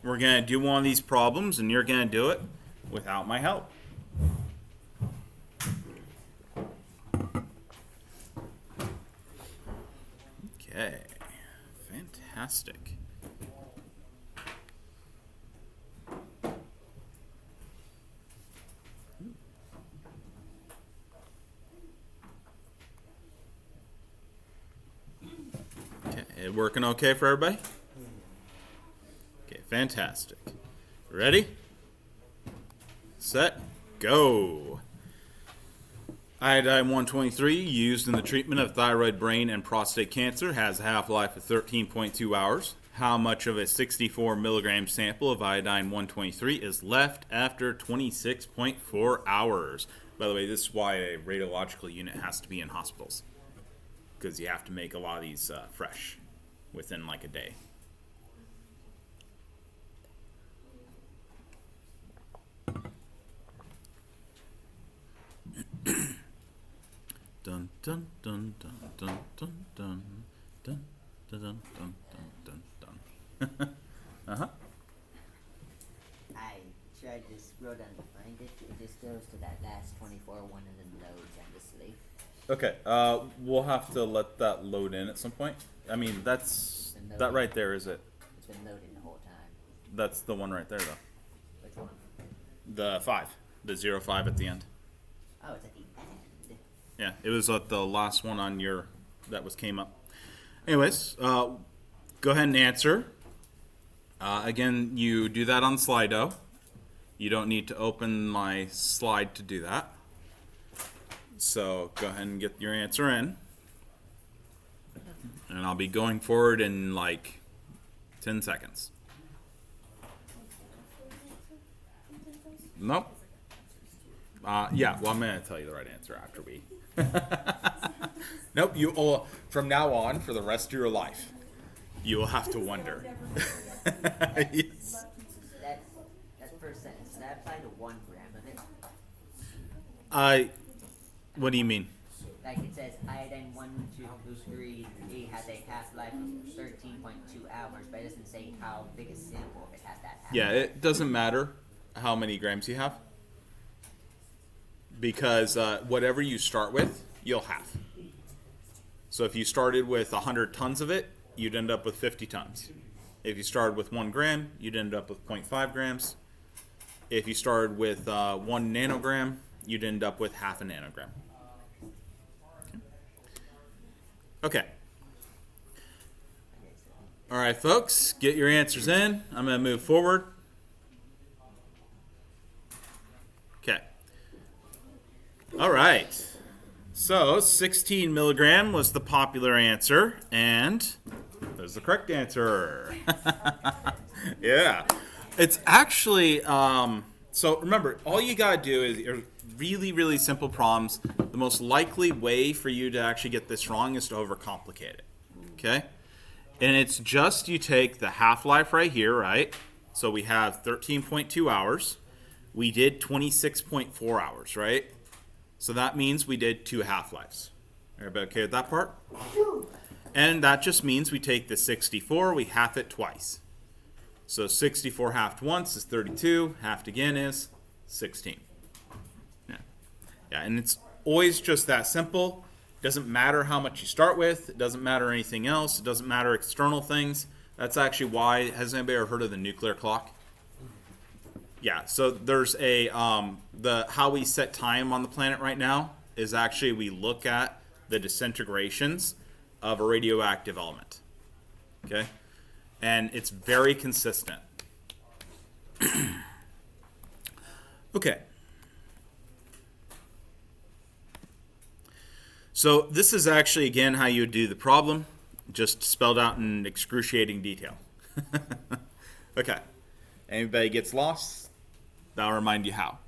We're going to do one of these problems, and you're going to do it without my help. Okay, fantastic. Okay, it working okay for everybody? Okay, fantastic. Ready? Set, go. Iodine 123, used in the treatment of thyroid, brain, and prostate cancer, has a half-life of 13.2 hours. How much of a 64 milligram sample of iodine 123 is left after 26.4 hours? By the way, this is why a radiological unit has to be in hospitals, because you have to make a lot of these fresh within like a day. dun dun dun dun dun dun dun dun dun dun dun dun dun. Uh-huh. I tried to scroll down to find it. It just goes to that last 24 one and then loads endlessly. Okay, we'll have to let that load in at some point. I mean, that's that right there, is it? It's been loading the whole time. That's the one right there, though. Which one? The 5, the 05 at the end. Oh, it's at the end. Yeah, it was at the last one on your that came up. Anyways, go ahead and answer. Again, you do that on Slido. You don't need to open my slide to do that. So go ahead and get your answer in. And I'll be going forward in like 10 seconds. Nope. Yeah, well, I'm going to tell you the right answer after we. Nope, you will, from now on, for the rest of your life, you will have to wonder. Yes. That first sentence, does that apply to 1 gram of it? What do you mean? Like it says iodine 123 has a half-life of 13.2 hours, but it doesn't say how big a sample if it has that half-life. Yeah, it doesn't matter how many grams you have. Because whatever you start with, you'll have. So if you started with 100 tons of it, you'd end up with 50 tons. If you started with 1 gram, you'd end up with 0.5 grams. If you started with 1 nanogram, you'd end up with half a nanogram. Okay. All right, folks, get your answers in. I'm going to move forward. Okay. All right. So 16 milligram was the popular answer, and there's the correct answer. Yeah. It's actually, so remember, all you got to do is really, really simple problems. The most likely way for you to actually get this wrong is to overcomplicate it. Okay? And it's just you take the half-life right here, right? So we have 13.2 hours. We did 26.4 hours, right? So that means we did 2 half-lives. Everybody okay with that part? And that just means we take the 64, we half it twice. So 64 halved once is 32, halved again is 16. Yeah, and it's always just that simple. Doesn't matter how much you start with. It doesn't matter anything else. It doesn't matter external things. That's actually why, has anybody ever heard of the nuclear clock? Yeah, so there's a, how we set time on the planet right now is actually we look at the disintegrations of a radioactive element. Okay? And it's very consistent. Okay. So this is actually, again, how you would do the problem, just spelled out in excruciating detail. Okay. Anybody gets lost, that'll remind you how.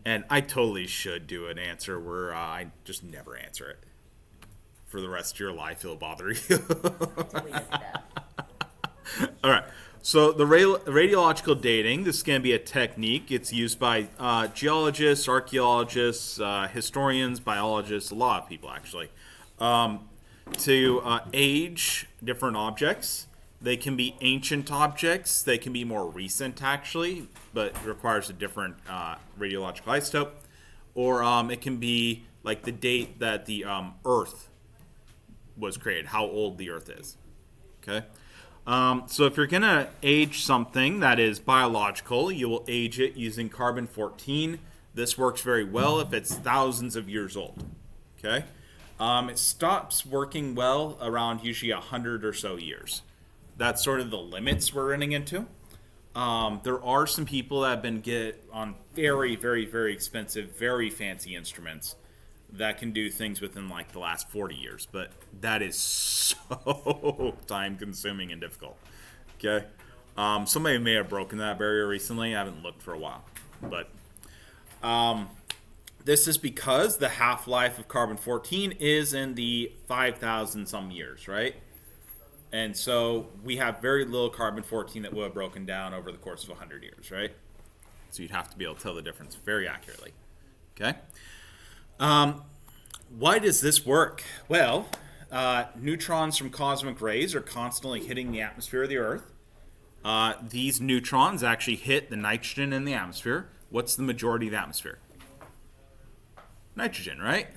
And I totally should do an answer where I just never answer it. For the rest of your life, it'll bother you. Until we look it up. All right. So the radiological dating, this is going to be a technique. It's used by geologists, archaeologists, historians, biologists, a lot of people actually, to age different objects. They can be ancient objects. They can be more recent actually, but it requires a different radiological isotope. Or it can be like the date that the Earth was created, how old the Earth is. Okay. So if you're going to age something that is biological, you will age it using carbon-14. This works very well if it's thousands of years old. Okay? It stops working well around usually 100 or so years. That's sort of the limits we're running into. There are some people that have been on very, very, very expensive, very fancy instruments that can do things within like the last 40 years, but that is so time consuming and difficult. Okay. Somebody may have broken that barrier recently. I haven't looked for a while, but this is because the half-life of carbon-14 is in the 5,000 some years, right? And so we have very little carbon-14 that will have broken down over the course of 100 years, right? So you'd have to be able to tell the difference very accurately. Okay. why does this work? Well, neutrons from cosmic rays are constantly hitting the atmosphere of the Earth. These neutrons actually hit the nitrogen in the atmosphere. What's the majority of the atmosphere? Nitrogen, right?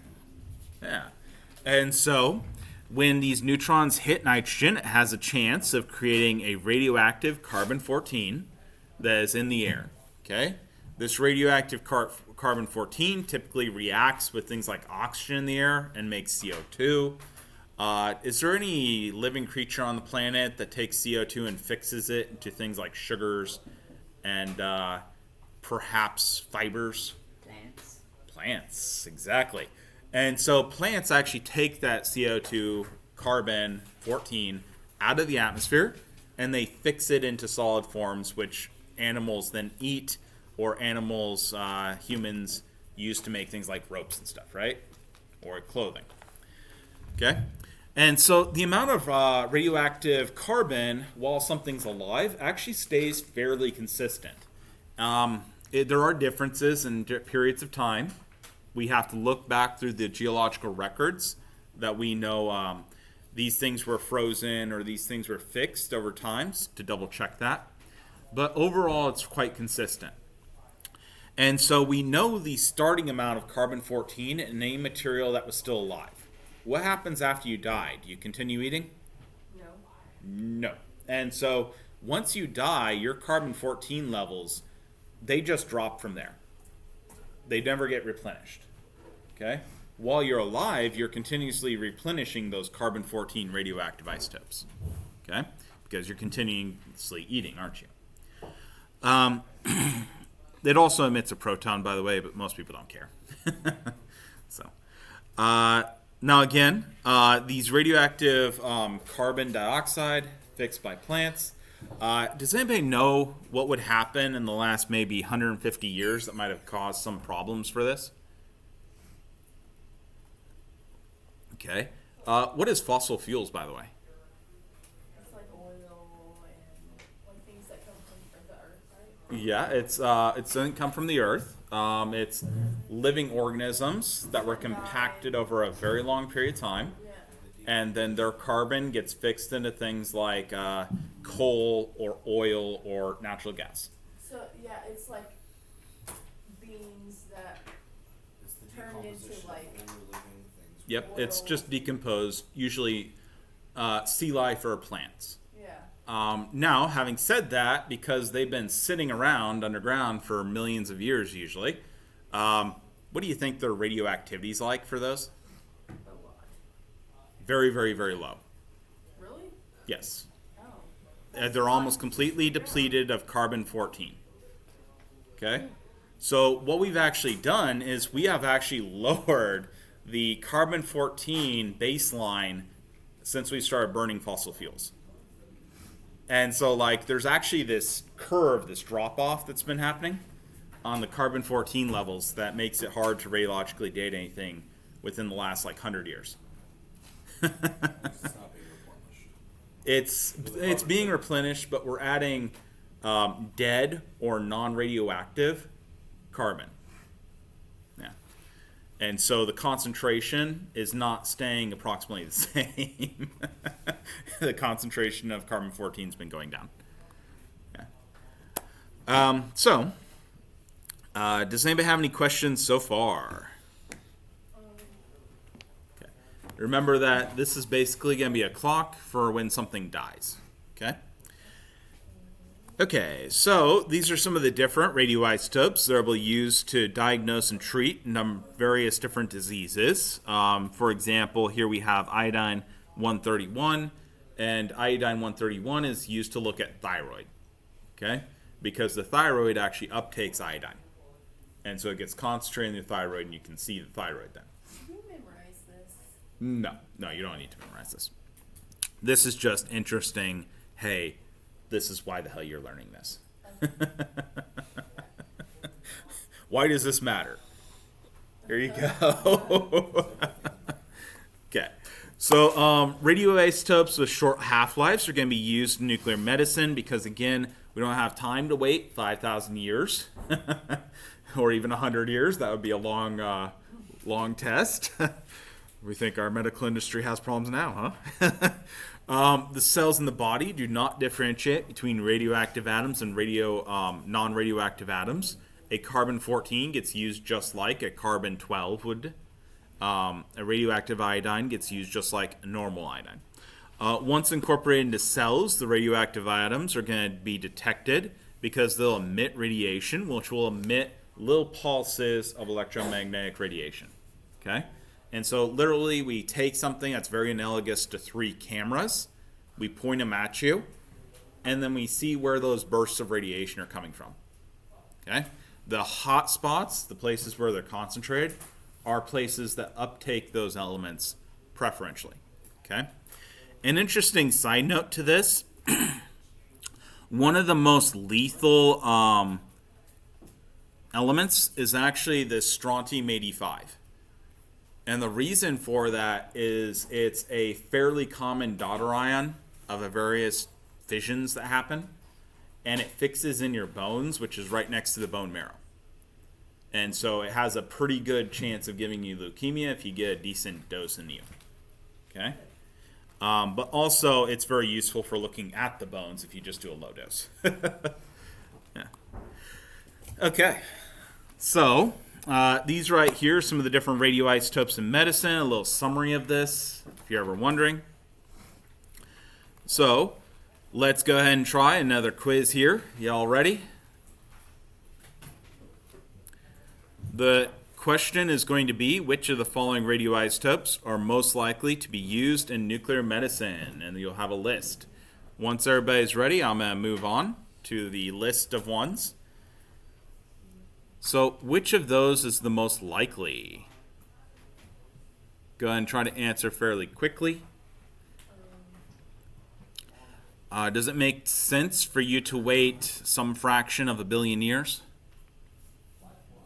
Yeah. And so, when these neutrons hit nitrogen, it has a chance of creating a radioactive carbon-14 that is in the air. Okay? This radioactive carbon-14 typically reacts with things like oxygen in the air and makes CO2. Is there any living creature on the planet that takes CO2 and fixes it into things like sugars and perhaps fibers? Plants. Plants, exactly. And so plants actually take that CO2 carbon-14 out of the atmosphere and they fix it into solid forms, which animals then eat, or animals, humans, use to make things like ropes and stuff, right? Or clothing. Okay? And so the amount of radioactive carbon while something's alive actually stays fairly consistent. There are differences in periods of time. We have to look back through the geological records that we know these things were frozen or these things were fixed over time to double check that. But overall, it's quite consistent. And so we know the starting amount of carbon-14 in any material that was still alive. What happens after you die? Do you continue eating? No. No. And so once you die, your carbon-14 levels, they just drop from there. They never get replenished. Okay? While you're alive, you're continuously replenishing those carbon-14 radioactive isotopes. Okay? Because you're continuously eating, aren't you? It also emits a proton, by the way, but most people don't care. So, now again, these radioactive carbon dioxide fixed by plants. Does anybody know what would happen in the last maybe 150 years that might have caused some problems for this? Okay. What is fossil fuels, by the way? It's like oil and like things that come from the earth, right? Yeah, it doesn't come from the earth. It's living organisms that were compacted over a very long period of time. Yeah. And then their carbon gets fixed into things like coal or oil or natural gas. So yeah, it's like beans that It's the Turned into, decomposition like- of older living things. Yep, it's Oil. just decomposed, usually sea life or plants. yeah. Now, having said that, because they've been sitting around underground for millions of years usually, what do you think their radioactivity is like for those? A lot. Very, very, very low. Really? Yes. Oh. They're almost completely depleted of carbon-14. Okay? So what we've actually done is we have actually lowered the carbon-14 baseline since we started burning fossil fuels. And so, like, there's actually this curve, this drop-off that's been happening on the carbon-14 levels that makes it hard to radiologically date anything within the last, like, 100 years. It's not being replenished. It's being replenished, but we're adding dead or non-radioactive carbon. Yeah. And so the concentration is not staying approximately the same. The concentration of carbon-14 has been going down. Yeah. Does anybody have any questions so far? Okay. Remember that this is basically going to be a clock for when something dies. Okay? Okay, so these are some of the different radioisotopes that are used to diagnose and treat various different diseases. For example, here we have iodine-131, and iodine-131 is used to look at thyroid, okay? Because the thyroid actually uptakes iodine. And so it gets concentrated in the thyroid, and you can see the thyroid then. Can you memorize this? No, you don't need to memorize this. This is just interesting. Hey, this is why the hell you're learning this. Why does this matter? Here you go. Okay. So radioisotopes with short half-lives are going to be used in nuclear medicine because, again, we don't have time to wait 5,000 years or even 100 years. That would be a long long test. We think our medical industry has problems now, huh? The cells in the body do not differentiate between radioactive atoms and non-radioactive atoms. A carbon-14 gets used just like a carbon-12 would. A radioactive iodine gets used just like a normal iodine. Once incorporated into cells, the radioactive atoms are going to be detected because they'll emit radiation, which will emit little pulses of electromagnetic radiation. Okay? And so literally we take something that's very analogous to 3 cameras, we point them at you, and then we see where those bursts of radiation are coming from. Okay? The hot spots, the places where they're concentrated, are places that uptake those elements preferentially. Okay? An interesting side note to this, one of the most lethal elements is actually the strontium-85. And the reason for that is it's a fairly common daughter ion of the various fissions that happen, and it fixes in your bones, which is right next to the bone marrow. And so it has a pretty good chance of giving you leukemia if you get a decent dose in you. Okay? But also, it's very useful for looking at the bones if you just do a low dose. Yeah. Okay. So, these right here are some of the different radioisotopes in medicine, a little summary of this, if you're ever wondering. So, let's go ahead and try another quiz here. Y'all ready? The question is going to be, which of the following radioisotopes are most likely to be used in nuclear medicine? And you'll have a list. Once everybody's ready, I'm going to move on to the list of ones. So, which of those is the most likely? Go ahead and try to answer fairly quickly. Does it make sense for you to wait some fraction of a billion years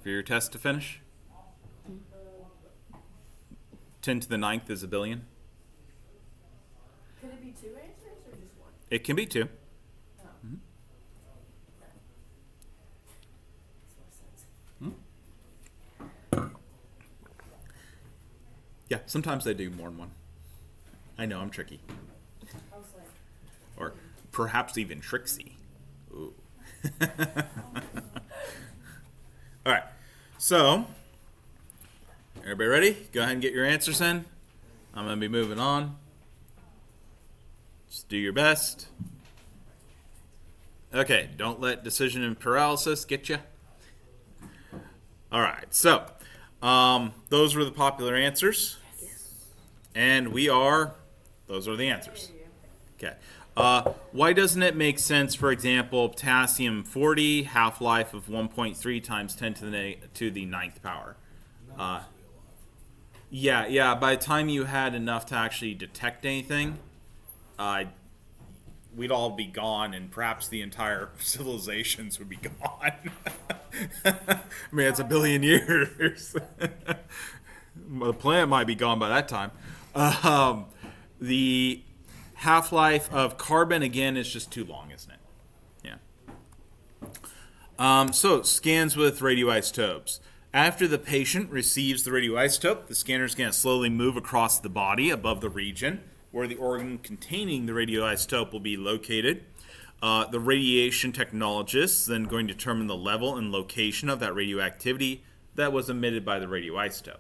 for your test to finish? 10 to the 9th is a billion. Could it be 2 answers or just 1? It can be 2. Oh. Mhm. Makes more sense. Yeah, sometimes they do more than one. I know, I'm tricky. I was like, Or perhaps even tricksy. Ooh. All right. So, everybody ready? Go ahead and get your answers in. I'm going to be moving on. Just do your best. Okay, don't let decision and paralysis get you. All right, so those were the popular answers. And those are the answers. Okay. Why doesn't it make sense, for example, potassium-40, half-life of 1.3 times 10 to the 9th power? Yeah, by the time you had enough to actually detect anything, we'd all be gone, and perhaps the entire civilizations would be gone. I mean, it's a billion years. The planet might be gone by that time. The half-life of carbon, again, is just too long, isn't it? Yeah. So, scans with radioisotopes. After the patient receives the radioisotope, the scanner is going to slowly move across the body above the region where the organ containing the radioisotope will be located. The radiation technologist is then going to determine the level and location of that radioactivity that was emitted by the radioisotope.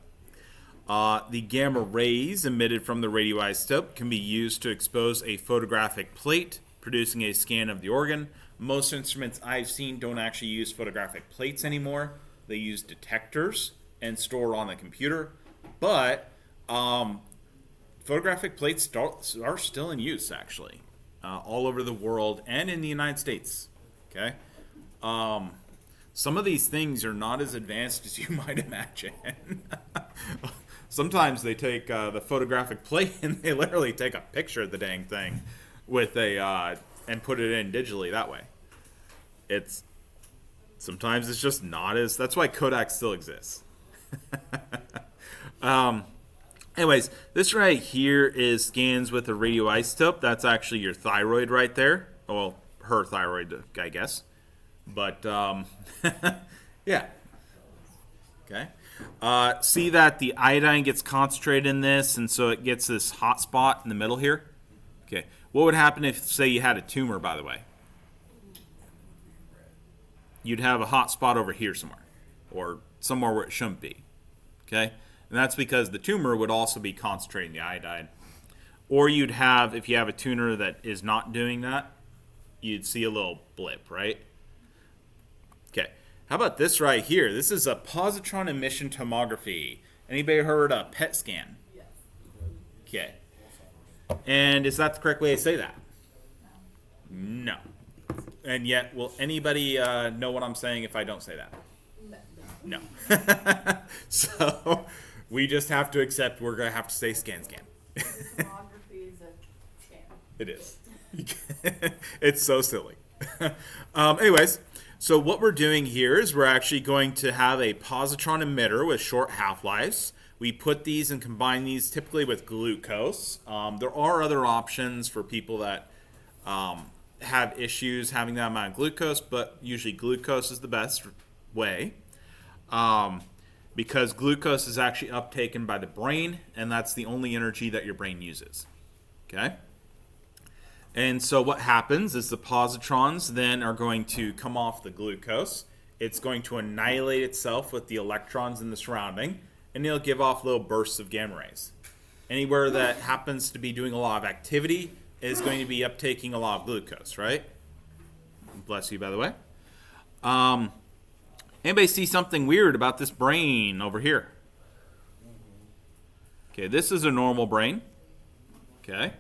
The gamma rays emitted from the radioisotope can be used to expose a photographic plate, producing a scan of the organ. Most instruments I've seen don't actually use photographic plates anymore. They use detectors and store on the computer. But photographic plates are still in use, actually, all over the world and in the United States. Okay? Some of these things are not as advanced as you might imagine. Sometimes they take the photographic plate and they literally take a picture of the dang thing with and put it in digitally that way. Sometimes it's just not as. That's why Kodak still exists. Anyways, this right here is scans with a radioisotope. That's actually your thyroid right there. Well, her thyroid, I guess. But yeah. Okay. See that the iodine gets concentrated in this, and so it gets this hot spot in the middle here? Okay. What would happen if, say, you had a tumor, by the way? You'd have a hot spot over here somewhere, or somewhere where it shouldn't be. Okay? And that's because the tumor would also be concentrating the iodine. Or you'd have, if you have a tuner that is not doing that, you'd see a little blip, right? Okay. How about this right here? This is a positron emission tomography. Anybody heard a PET scan? Yes. Okay. And is that the correct way to say that? No. And yet, will anybody know what I'm saying if I don't say that? No. So, we just have to accept we're going to have to say scan. Tomography is a scam. It is. It's so silly. Anyways, so what we're doing here is we're actually going to have a positron emitter with short half-lives. We put these and combine these typically with glucose. There are other options for people that have issues having that amount of glucose, but usually glucose is the best way because glucose is actually uptaken by the brain, and that's the only energy that your brain uses. Okay? And so what happens is the positrons then are going to come off the glucose. It's going to annihilate itself with the electrons in the surrounding, and it'll give off little bursts of gamma rays. Anywhere that happens to be doing a lot of activity is going to be uptaking a lot of glucose, right? Bless you, by the way. Anybody see something weird about this brain over here? Okay, this is a normal brain. Okay.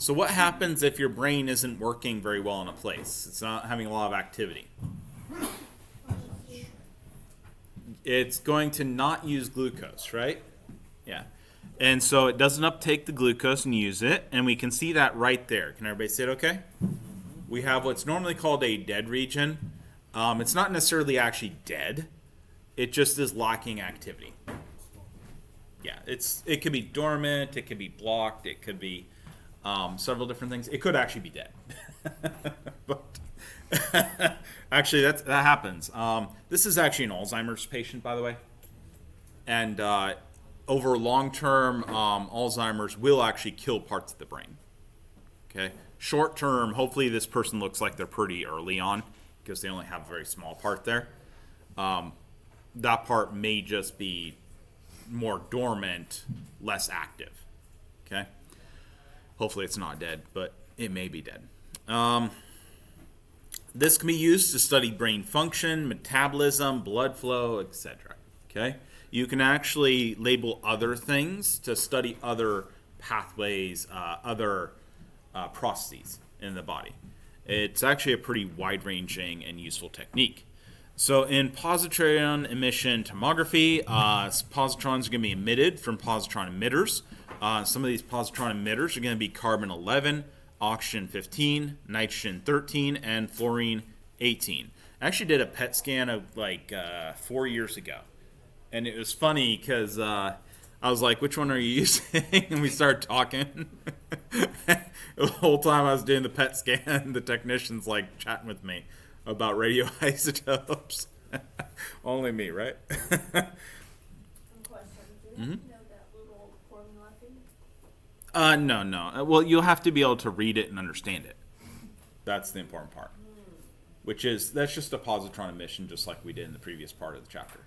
So what happens if your brain isn't working very well in a place? It's not having a lot of activity. It's going to not use glucose, right? Yeah. And so it doesn't uptake the glucose and use it, and we can see that right there. Can everybody see it okay? We have what's normally called a dead region. It's not necessarily actually dead. It just is lacking activity. Yeah, it could be dormant, it could be blocked, it could be several different things. It could actually be dead. But actually, that happens. This is actually an Alzheimer's patient, by the way. And over long-term, Alzheimer's will actually kill parts of the brain. Okay? Short-term, hopefully this person looks like they're pretty early on because they only have a very small part there. That part may just be more dormant, less active. Okay? Hopefully it's not dead, but it may be dead. This can be used to study brain function, metabolism, blood flow, etc. Okay? You can actually label other things to study other pathways, other processes in the body. It's actually a pretty wide-ranging and useful technique. So in positron emission tomography, positrons are going to be emitted from positron emitters. Some of these positron emitters are going to be carbon-11, oxygen-15, nitrogen-13, and fluorine-18. I actually did a PET scan of 4 years ago. And it was funny because I was like, which one are you using? And we started talking. The whole time I was doing the PET scan, the technician's like chatting with me about radioisotopes. Only me, right? Question. Do you know that little formula thing? No. Well, you'll have to be able to read it and understand it. That's the important part. That's just a positron emission, just like we did in the previous part of the chapter.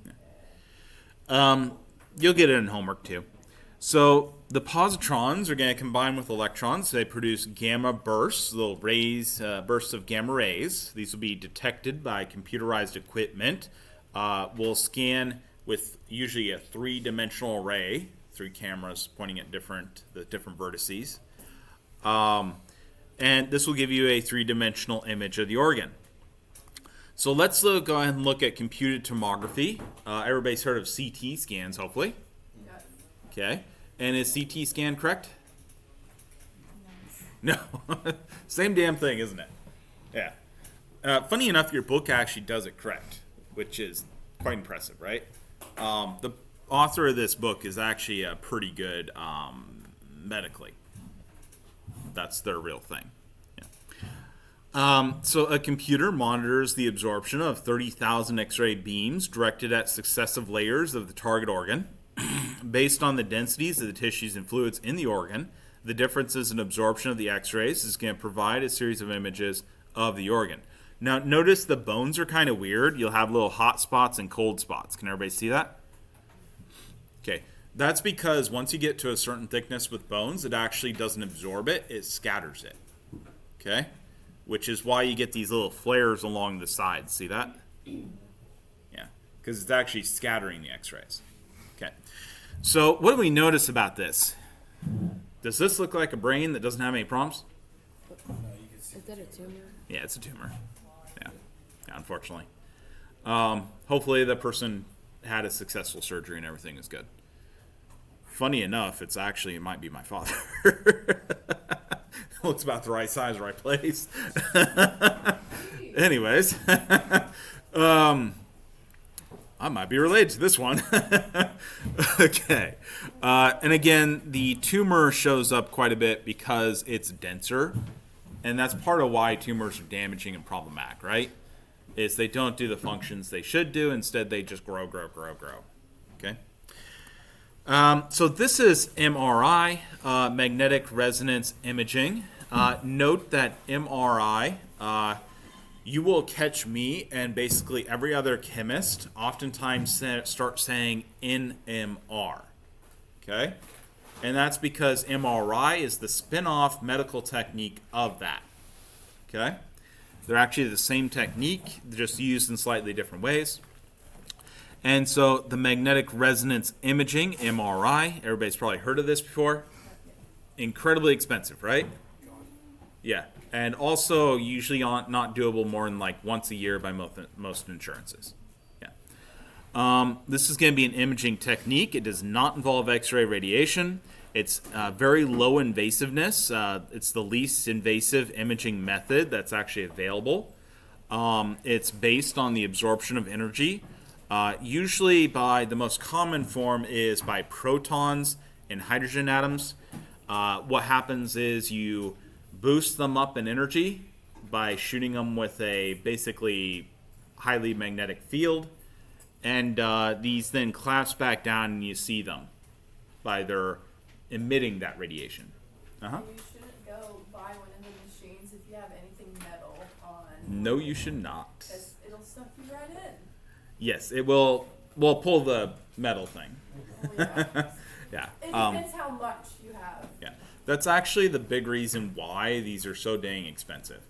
Yeah. You'll get it in homework too. So the positrons are going to combine with electrons. They produce gamma bursts, little rays, bursts of gamma rays. These will be detected by computerized equipment. We'll scan with usually a three-dimensional array, 3 cameras pointing at the different vertices. And this will give you a three-dimensional image of the organ. So let's go ahead and look at computed tomography. Everybody's heard of CT scans, hopefully. Yes. Okay. And is CT scan correct? No. Same damn thing, isn't it? Yeah. Funny enough, your book actually does it correct, which is quite impressive, right? The author of this book is actually pretty good medically. That's their real thing. Yeah. So a computer monitors the absorption of 30,000 X-ray beams directed at successive layers of the target organ. Based on the densities of the tissues and fluids in the organ, the differences in absorption of the X-rays is going to provide a series of images of the organ. Now, notice the bones are kind of weird. You'll have little hot spots and cold spots. Can everybody see that? Okay. That's because once you get to a certain thickness with bones, it actually doesn't absorb it. It scatters it. Okay? Which is why you get these little flares along the sides. See that? Yeah. Because it's actually scattering the X-rays. Okay. So what do we notice about this? Does this look like a brain that doesn't have any problems? No, you can see. Is that a tumor? Yeah, it's a tumor. Yeah, unfortunately. Hopefully the person had a successful surgery and everything is good. Funny enough, it might be my father. Looks about the right size, right place. Anyways, I might be related to this one. Okay. And again, the tumor shows up quite a bit because it's denser. And that's part of why tumors are damaging and problematic, right? Is they don't do the functions they should do. Instead, they just grow. Okay? So this is MRI, magnetic resonance imaging. Note that MRI, you will catch me and basically every other chemist oftentimes start saying NMR. Okay? And that's because MRI is the spin-off medical technique of that. Okay? They're actually the same technique, just used in slightly different ways. And so the magnetic resonance imaging, MRI, everybody's probably heard of this before. Incredibly expensive, right? Yeah. And also usually not doable more than like once a year by most insurances. Yeah. This is going to be an imaging technique. It does not involve X-ray radiation. It's very low invasiveness. It's the least invasive imaging method that's actually available. It's based on the absorption of energy. Usually by the most common form is by protons and hydrogen atoms. What happens is you boost them up in energy by shooting them with a basically highly magnetic field. And these then collapse back down and you see them by their emitting that radiation. Uh-huh. You shouldn't go buy one of the machines if you have anything metal on. No, you should not. 'Cause it'll suck you right in. Yes, it will. We'll pull the metal thing. Oh, yeah. Yeah. It depends how much you have. Yeah. That's actually the big reason why these are so dang expensive.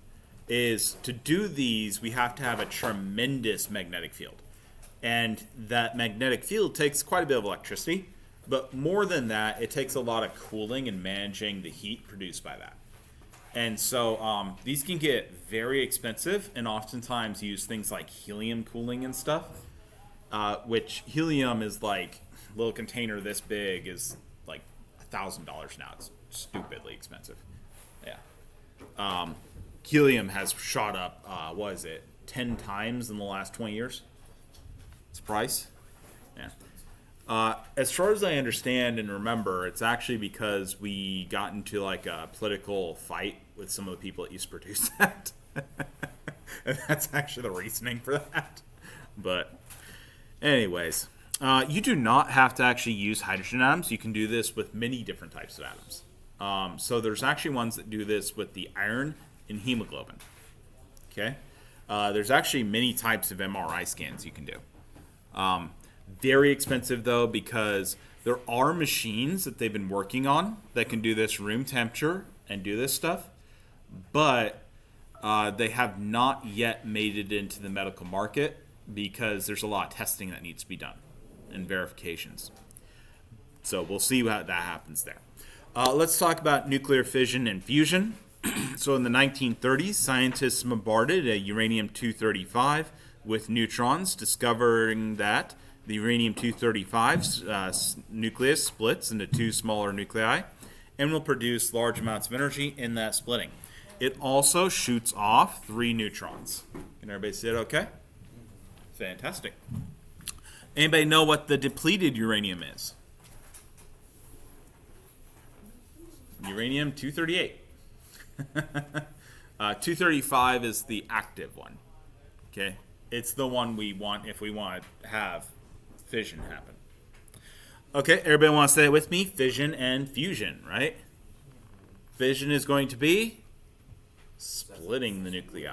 Is to do these, we have to have a tremendous magnetic field. And that magnetic field takes quite a bit of electricity. But more than that, it takes a lot of cooling and managing the heat produced by that. And so these can get very expensive and oftentimes use things like helium cooling and stuff, which helium is like a little container this big is like $1,000 now. It's stupidly expensive. Yeah. Helium has shot up, 10 times in the last 20 years? Its price? Yeah. As far as I understand and remember, it's actually because we got into like a political fight with some of the people that used to produce that. And that's actually the reasoning for that. But anyways, you do not have to actually use hydrogen atoms. You can do this with many different types of atoms. So there's actually ones that do this with the iron and hemoglobin. Okay? There's actually many types of MRI scans you can do. Very expensive though, because there are machines that they've been working on that can do this room temperature and do this stuff, but they have not yet made it into the medical market because there's a lot of testing that needs to be done and verifications. So we'll see what that happens there. Let's talk about nuclear fission and fusion. So in the 1930s, scientists bombarded a uranium-235 with neutrons, discovering that the uranium-235's nucleus splits into two smaller nuclei and will produce large amounts of energy in that splitting. It also shoots off 3 neutrons. Can everybody see it okay? Fantastic. Anybody know what the depleted uranium is? Uranium-238. 235 is the active one. Okay, it's the one we want if we want to have fission happen. Okay, everybody want to say it with me? Fission and fusion, right? Fission is going to be splitting the nuclei.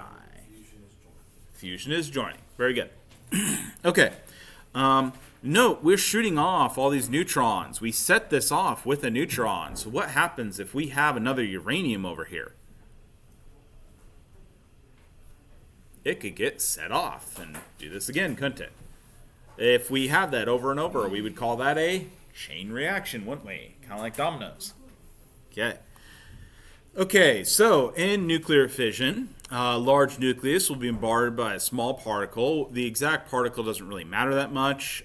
Fusion is joining. Very good. Okay. Note, we're shooting off all these neutrons. We set this off with a neutron. So what happens if we have another uranium over here? It could get set off and do this again, couldn't it? If we have that over and over, we would call that a chain reaction, wouldn't we? Kind of like dominoes. Okay. Okay, so in nuclear fission, a large nucleus will be bombarded by a small particle. The exact particle doesn't really matter that much.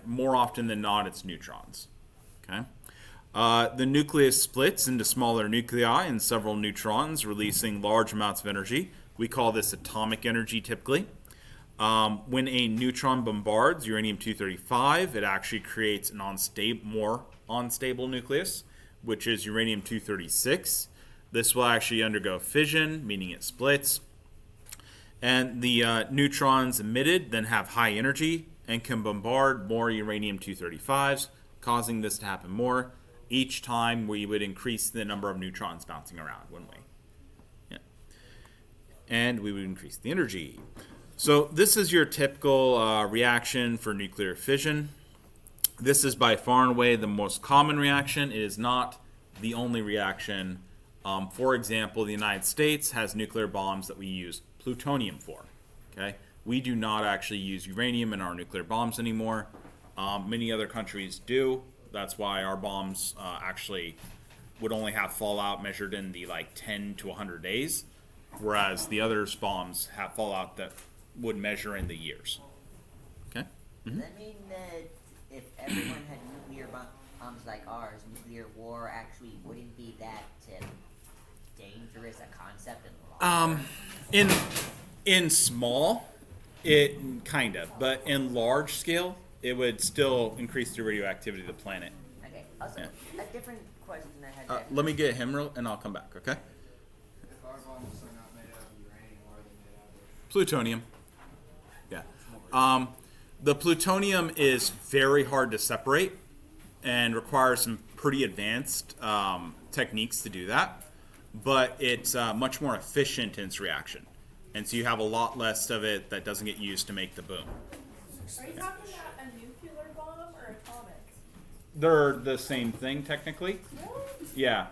More often than not, it's neutrons. Okay. The nucleus splits into smaller nuclei and several neutrons, releasing large amounts of energy. We call this atomic energy typically. When a neutron bombards uranium-235, it actually creates an more unstable nucleus, which is uranium-236. This will actually undergo fission, meaning it splits. And the neutrons emitted then have high energy and can bombard more uranium-235s, causing this to happen more. Each time we would increase the number of neutrons bouncing around, wouldn't we? Yeah. And we would increase the energy. So this is your typical reaction for nuclear fission. This is by far and away the most common reaction. It is not the only reaction. For example, the United States has nuclear bombs that we use plutonium for. Okay, we do not actually use uranium in our nuclear bombs anymore. Many other countries do. That's why our bombs actually would only have fallout measured in the 10 to 100 days, whereas the others bombs have fallout that would measure in the years. Okay. Does that mean that if everyone had nuclear bombs like ours, nuclear war actually wouldn't be that dangerous a concept in the long term? In small, it kind of, but in large scale, it would still increase the radioactivity of the planet. Okay. Also, Yeah. a different question I had. Let me get him and I'll come back. Okay. If our bombs are not made out of uranium, why are they made out of? Plutonium. Yeah. The plutonium is very hard to separate and requires some pretty advanced techniques to do that. But it's much more efficient in its reaction. And so you have a lot less of it that doesn't get used to make the boom. Are you talking about a nuclear bomb or atomic? They're the same thing, technically. Really? Yeah.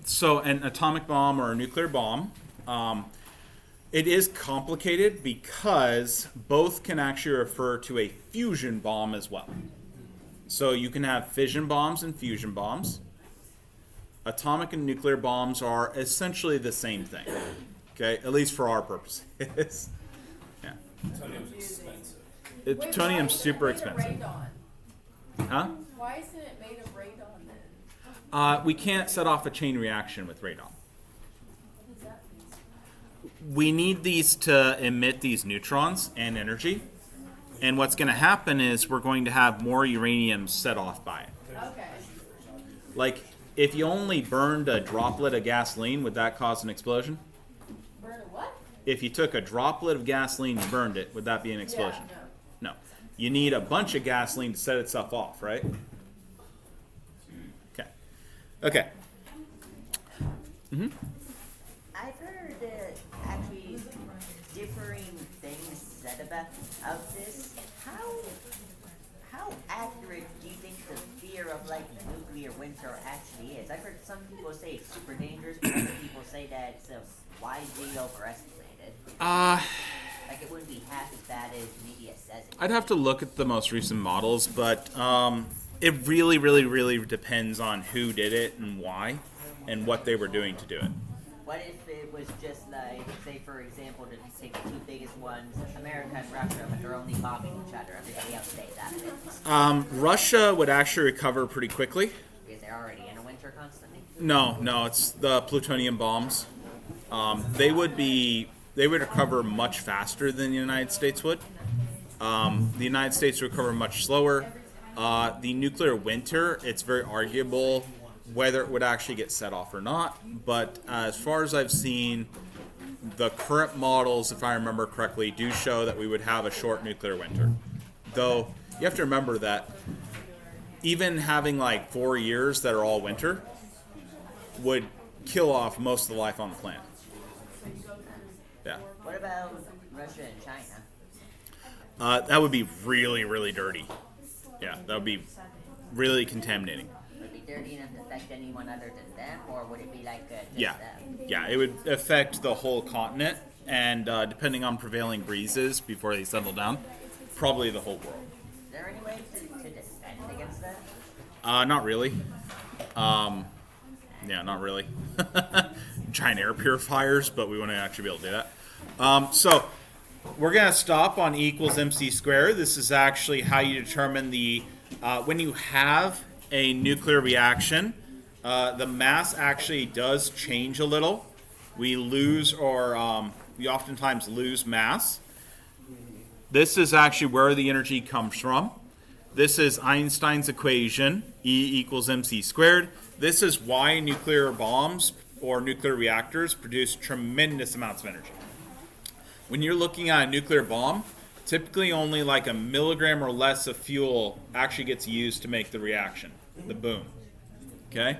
So an atomic bomb or a nuclear bomb, it is complicated because both can actually refer to a fusion bomb as well. So you can have fission bombs and fusion bombs. Atomic and nuclear bombs are essentially the same thing. Okay, at least for our purposes. Yeah. Plutonium's expensive. Plutonium's super expensive. Huh? Why isn't it made of radon then? We can't set off a chain reaction with radon. What does that mean? We need these to emit these neutrons and energy. And what's going to happen is we're going to have more uranium set off by it. Okay. Like, if you only burned a droplet of gasoline, would that cause an explosion? Burn a what? If you took a droplet of gasoline and burned it, would that be an explosion? Yeah, No. You need a bunch of gasoline to set itself off, right? Okay. Okay. I've heard actually differing things said about this. How accurate do you think the fear of nuclear winter actually is? I've heard some people say it's super dangerous, but other people say that it's widely overestimated. It wouldn't be half as bad as media says it. I'd have to look at the most recent models, but it really, really, really depends on who did it and why and what they were doing to do it. What if it was just say for example, to take the two biggest ones, America and Russia, but they're only bombing each other, everybody else stays out of it? Russia would actually recover pretty quickly. Because they're already in a winter constantly? No, it's the plutonium bombs. They would recover much faster than the United States would. The United States would recover much slower. The nuclear winter, it's very arguable whether it would actually get set off or not. But as far as I've seen, the current models, if I remember correctly, do show that we would have a short nuclear winter. Though you have to remember that even having like 4 years that are all winter would kill off most of the life on the planet. Yeah. What about Russia and China? That would be really, really dirty. Yeah, that would be really contaminating. Would it be dirty enough to affect anyone other than them, or would it be like just Yeah, them? yeah, it would affect the whole continent, and depending on prevailing breezes before they settle down, probably the whole world. Is there any way to defend against that? Not really. Yeah, not really. Giant air purifiers, but we wouldn't actually be able to do that. So we're going to stop on E equals mc squared. This is actually how you determine the, when you have a nuclear reaction, the mass actually does change a little. We lose, or we oftentimes lose mass. This is actually where the energy comes from. This is Einstein's equation, E equals mc squared. This is why nuclear bombs or nuclear reactors produce tremendous amounts of energy. When you're looking at a nuclear bomb, typically only like a milligram or less of fuel actually gets used to make the reaction, the boom. Okay?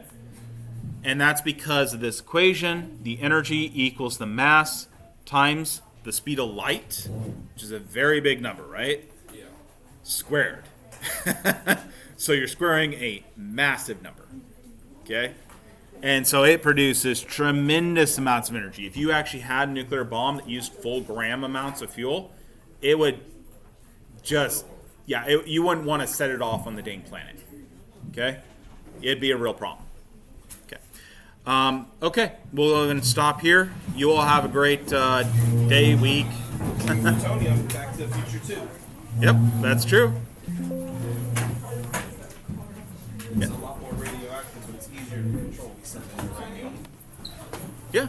And that's because of this equation. The energy equals the mass times the speed of light, which is a very big number, right? Yeah. Squared. So you're squaring a massive number. Okay? And so it produces tremendous amounts of energy. If you actually had a nuclear bomb that used full gram amounts of fuel, it would just, you wouldn't want to set it off on the dang planet. Okay? It'd be a real problem. Okay. Okay, we'll go ahead and stop here. You all have a great day, week. Antonio, Back to the Future 2. Yep, that's true. It's a lot more radioactive, but it's easier to control. Yeah.